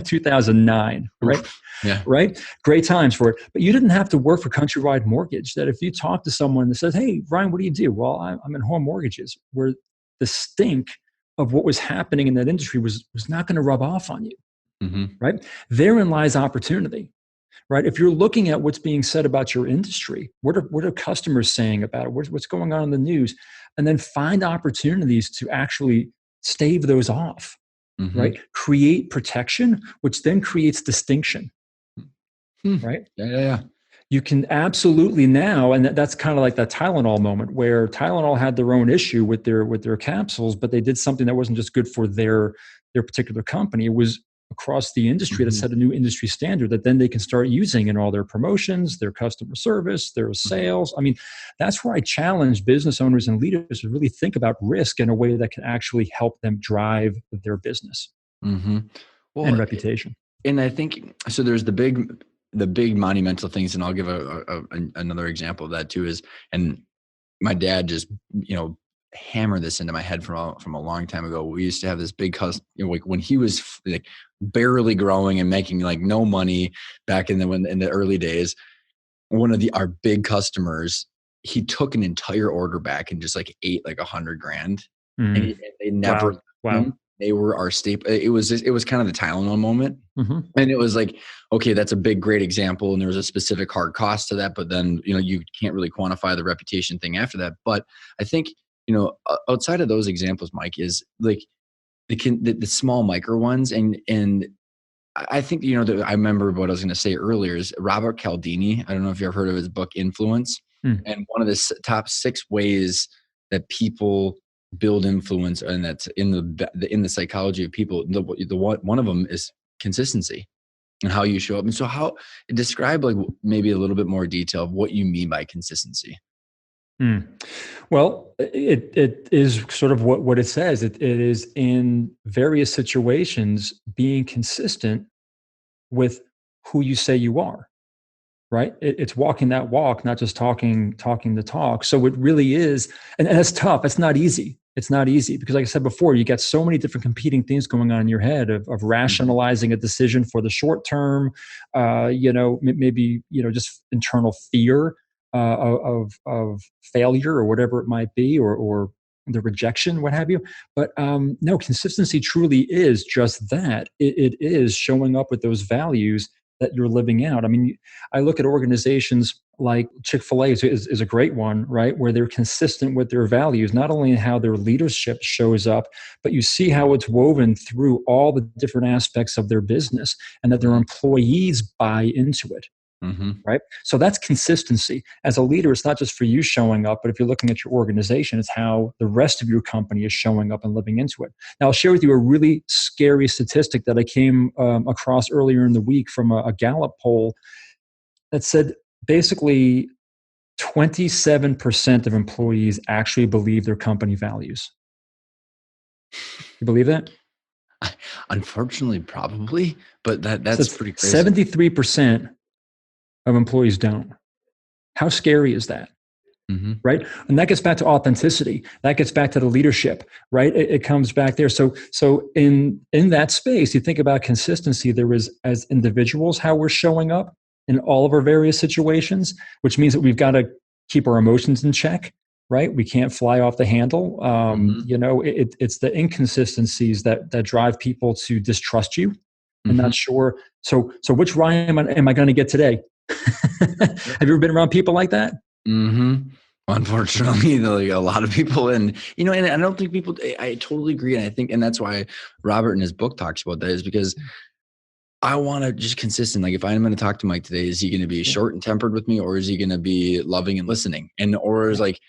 2009, right? Oof. Yeah. Right? Great times for it. But you didn't have to work for Countrywide Mortgage. That if you talk to someone that says, hey, Ryan, what do you do? Well, I'm in home mortgages, where the stink of what was happening in that industry was not going to rub off on you, Mm-hmm. right? Therein lies opportunity, right? If you're looking at what's being said about your industry, what are customers saying about it? What's going on in the news? And then find opportunities to actually stave those off, Mm-hmm. right? Create protection, which then creates distinction, Hmm. right? Yeah. You can absolutely now, and that's kind of like that Tylenol moment where Tylenol had their own issue with their capsules, but they did something that wasn't just good for their particular company. It was across the industry that Mm-hmm. set a new industry standard that then they can start using in all their promotions, their customer service, their sales. I mean, that's where I challenge business owners and leaders to really think about risk in a way that can actually help them drive their business Mm-hmm. and Well, reputation. and I think so. There's the big monumental things, and I'll give another example of that too. And my dad just hammered this into my head from a long time ago. We used to have this big like when he was like barely growing and making like no money back in the early days. One of our big customers, he took an entire order back and just like ate like $100,000, and Mm. they never Wow. left Wow. him. They were our staple. It was kind of the Tylenol moment. Mm-hmm. And it was like, okay, that's a great example. And there was a specific hard cost to that, but then, you can't really quantify the reputation thing after that. But I think, outside of those examples, Mike, is like the small micro ones. And I think, I remember what I was going to say earlier is Robert Cialdini. I don't know if you've ever heard of his book, Influence. Mm. And one of the top 6 ways that people build influence, and that's in the psychology of people. One of them is consistency and how you show up. And so describe like maybe a little bit more detail of what you mean by consistency. Well, it is sort of what it says. It is in various situations being consistent with who you say you are, right? It's walking that walk, not just talking the talk. So it really is, and that's tough. It's not easy. It's not easy because, like I said before, you got so many different competing things going on in your head of rationalizing a decision for the short term, maybe just internal fear of failure or whatever it might be, or the rejection, what have you. But no, consistency truly is just that. It is showing up with those values that you're living out. I mean, I look at organizations like Chick-fil-A is a great one, right? Where they're consistent with their values, not only in how their leadership shows up, but you see how it's woven through all the different aspects of their business and that their employees buy into it. Mm-hmm. Right. So that's consistency. As a leader, it's not just for you showing up, but if you're looking at your organization, it's how the rest of your company is showing up and living into it. Now, I'll share with you a really scary statistic that I came across earlier in the week from a Gallup poll that said basically 27% of employees actually believe their company values. You believe that? Unfortunately, probably, but that's So pretty crazy. 73% of employees don't. How scary is that? Mm-hmm. Right. And that gets back to authenticity. That gets back to the leadership, right? It comes back there. So in that space, you think about consistency. There is, as individuals, how we're showing up in all of our various situations, which means that we've got to keep our emotions in check, right? We can't fly off the handle. It's the inconsistencies that drive people to distrust you and not sure. So which Ryan am I going to get today? Have you ever been around people like that? Mm-hmm. Unfortunately, like a lot of people, and I don't think people. I totally agree, and I think, and that's why Robert in his book talks about that, is because I want to just consistent. Like if I'm going to talk to Mike today, is he going to be short and tempered with me, or is he going to be loving and listening? Or is like.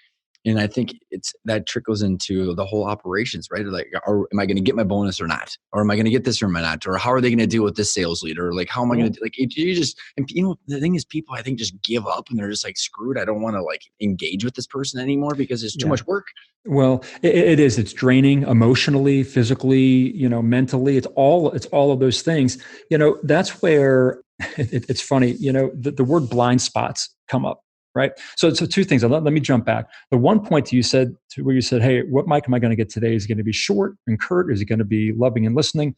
And I think that trickles into the whole operations, right? Like, am I going to get my bonus or not? Or am I going to get this or am I not? Or how are they going to deal with this sales leader? Like, how am I going to, like, you just, and the thing is people, I think, just give up and they're just like, screwed. I don't want to like engage with this person anymore because it's too much work. Well, it is. It's draining emotionally, physically, mentally. It's all of those things. That's where it's funny. The word blind spots come up. Right. So 2 things. Let me jump back. The one point where you said, hey, what mic am I going to get today? Is it going to be short and curt? Is it going to be loving and listening?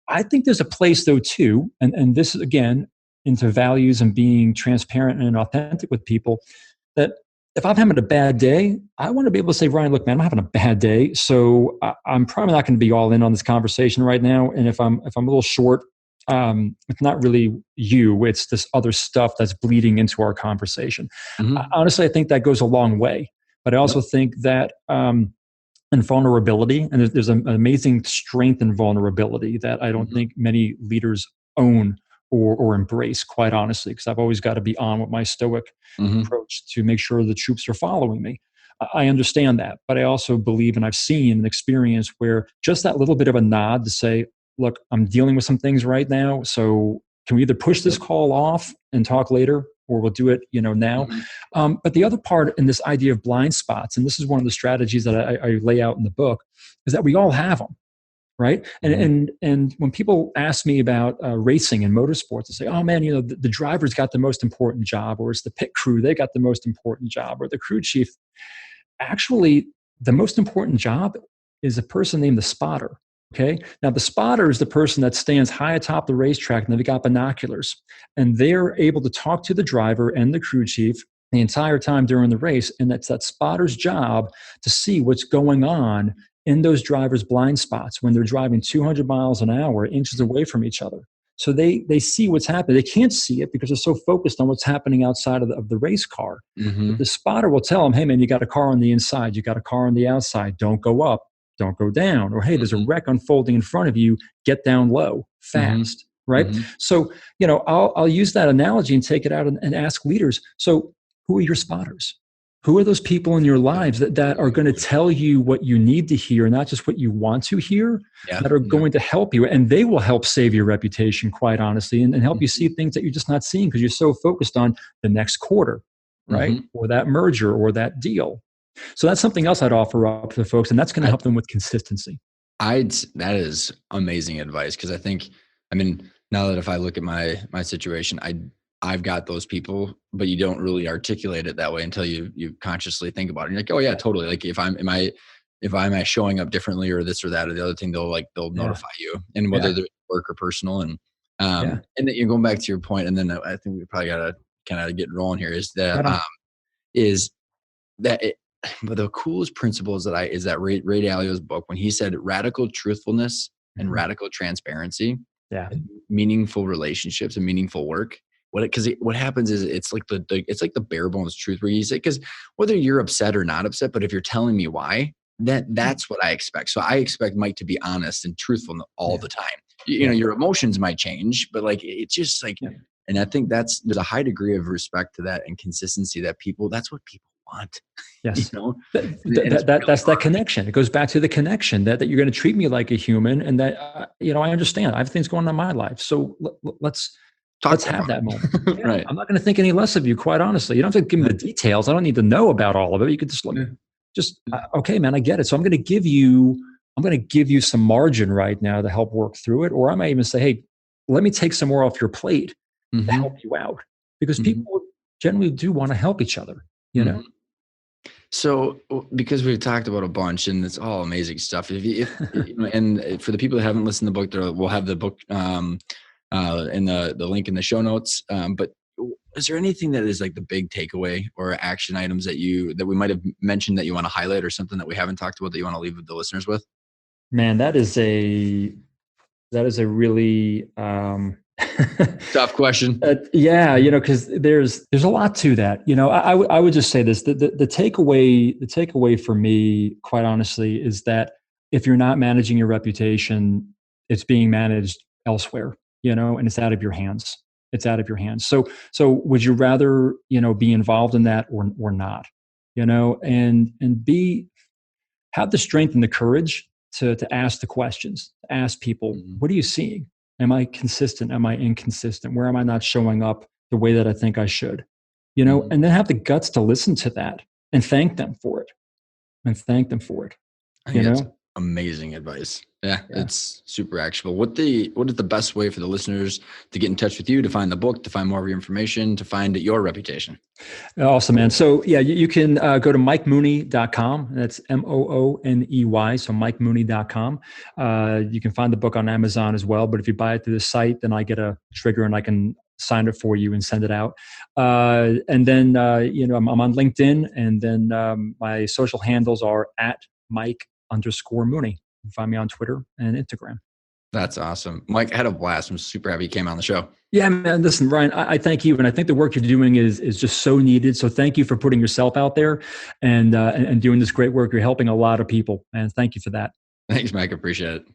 I think there's a place though too, and this is again into values and being transparent and authentic with people, that if I'm having a bad day, I want to be able to say, Ryan, look, man, I'm having a bad day, so I'm probably not going to be all in on this conversation right now. And if I'm a little short, it's not really you; it's this other stuff that's bleeding into our conversation. Honestly, I think that goes a long way. But I also think that and vulnerability, and there's an amazing strength in vulnerability that I don't think many leaders own or embrace, quite honestly, because I've always got to be on with my stoic approach to make sure the troops are following me. I understand that, but I also believe, and I've seen and experienced where just that little bit of a nod to say, look, I'm dealing with some things right now, so can we either push this call off and talk later, or we'll do it, now. But the other part in this idea of blind spots, and this is one of the strategies that I lay out in the book, is that we all have them, right? And when people ask me about racing and motorsports, they say, "Oh man, the driver's got the most important job, or it's the pit crew, they got the most important job, or the crew chief." Actually, the most important job is a person named the spotter. Okay. Now, the spotter is the person that stands high atop the racetrack and they've got binoculars, and they're able to talk to the driver and the crew chief the entire time during the race. And that's that spotter's job to see what's going on in those drivers' blind spots when they're driving 200 miles an hour, inches away from each other. So they see what's happening. They can't see it because they're so focused on what's happening outside of the race car. But the spotter will tell them, hey, man, you got a car on the inside. You got a car on the outside. Don't go up. Don't go down. Or, hey, there's a wreck unfolding in front of you. Get down low, fast, right? So, I'll use that analogy and take it out and ask leaders. So who are your spotters? Who are those people in your lives that are going to tell you what you need to hear, not just what you want to hear, that are going to help you? And they will help save your reputation, quite honestly, and help you see things that you're just not seeing because you're so focused on the next quarter, right? Or that merger or that deal. So that's something else I'd offer up to folks, and that's going to help them with consistency. That is amazing advice, because I think, now that if I look at my situation, I've got those people, but you don't really articulate it that way until you consciously think about it. And you're like, oh yeah, totally. Like if am I showing up differently or this or that or the other thing, they'll notify you, and whether they're work or personal. And and then you're going back to your point, and then I think we probably got to kind of get rolling here. But the coolest principle is that Ray Dalio's book, when he said radical truthfulness and radical transparency, meaningful relationships and meaningful work. What happens is it's like the bare bones truth, where you say, because whether you're upset or not upset, but if you're telling me why, that's what I expect. So I expect Mike to be honest and truthful all the time. Your emotions might change, but it's just and I think there's a high degree of respect to that and consistency that's what people want. Yes. That's that connection. It goes back to the connection that you're going to treat me like a human, and that, I understand I have things going on in my life. So let's have that moment. Right. I'm not going to think any less of you, quite honestly. You don't have to give me the details. I don't need to know about all of it. You could just okay, man, I get it. So I'm going to give you some margin right now to help work through it. Or I might even say, hey, let me take some more off your plate to help you out, because people generally do want to help each other, So, because we've talked about a bunch and it's all amazing stuff. And for the people that haven't listened to the book, we'll have the book in the link in the show notes. But is there anything that is like the big takeaway or action items that we might have mentioned that you want to highlight, or something that we haven't talked about that you want to leave the listeners with? Man, that is a really tough question. Because there's a lot to that. I would just say this: the takeaway for me, quite honestly, is that if you're not managing your reputation, it's being managed elsewhere. And it's out of your hands. So would you rather be involved in that or not? And have the strength and the courage to ask the questions, to ask people, what are you seeing? Am I consistent? Am I inconsistent? Where am I not showing up the way that I think I should? And then have the guts to listen to that and thank them for it. Amazing advice. Yeah, it's super actionable. What is the best way for the listeners to get in touch with you, to find the book, to find more of your information, to find your reputation? Awesome, man. So yeah, you can go to MikeMooney.com. That's Mooney. So MikeMooney.com. You can find the book on Amazon as well. But if you buy it through the site, then I get a trigger and I can sign it for you and send it out. And then, I'm on LinkedIn, and then my social handles are at Mike_Mooney. You can find me on Twitter and Instagram. That's awesome. Mike, I had a blast. I'm super happy you came on the show. Yeah, man. Listen, Ryan, I thank you. And I think the work you're doing is just so needed. So thank you for putting yourself out there and doing this great work. You're helping a lot of people. And thank you for that. Thanks, Mike. Appreciate it.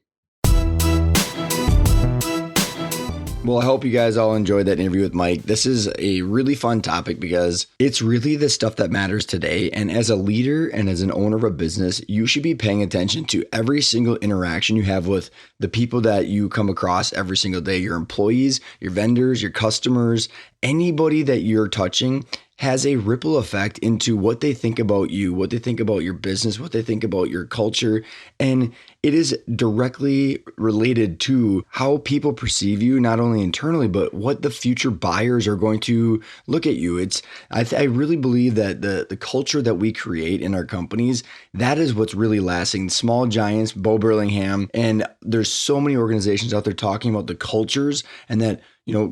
Well, I hope you guys all enjoyed that interview with Mike. This is a really fun topic because it's really the stuff that matters today. And as a leader and as an owner of a business, you should be paying attention to every single interaction you have with the people that you come across every single day, your employees, your vendors, your customers, anybody that you're touching has a ripple effect into what they think about you, what they think about your business, what they think about your culture. And it is directly related to how people perceive you, not only internally, but what the future buyers are going to look at you. I really believe that the culture that we create in our companies, that is what's really lasting. Small Giants, Bo Burlingham, and there's so many organizations out there talking about the cultures, and that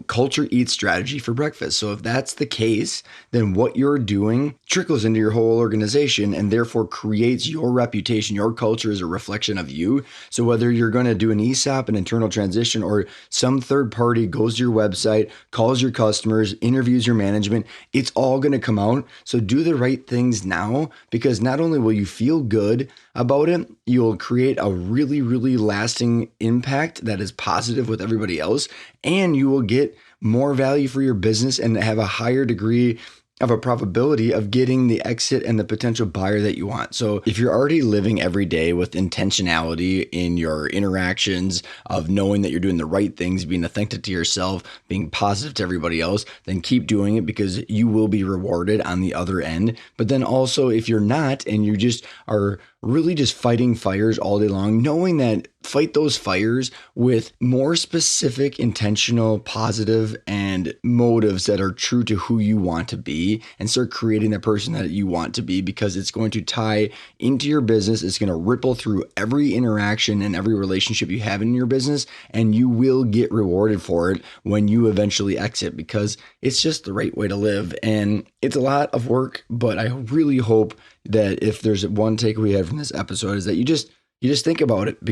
culture eats strategy for breakfast. So if that's the case, then what you're doing trickles into your whole organization and therefore creates your reputation. Your culture is a reflection of you. So whether you're going to do an ESOP, an internal transition, or some third party goes to your website, calls your customers, interviews your management, it's all going to come out. So do the right things now, because not only will you feel good about it, you'll create a really, really lasting impact that is positive with everybody else, and you will get more value for your business and have a higher degree of a probability of getting the exit and the potential buyer that you want. So if you're already living every day with intentionality in your interactions of knowing that you're doing the right things, being authentic to yourself, being positive to everybody else, then keep doing it, because you will be rewarded on the other end. But then also, if you're not, and you just are really just fighting fires all day long, knowing that fight those fires with more specific, intentional, positive, and motives that are true to who you want to be, and start creating the person that you want to be, because it's going to tie into your business. It's going to ripple through every interaction and every relationship you have in your business, and you will get rewarded for it when you eventually exit, because it's just the right way to live. And it's a lot of work, but I really hope that if there's one takeaway we had from this episode is that you just think about it, because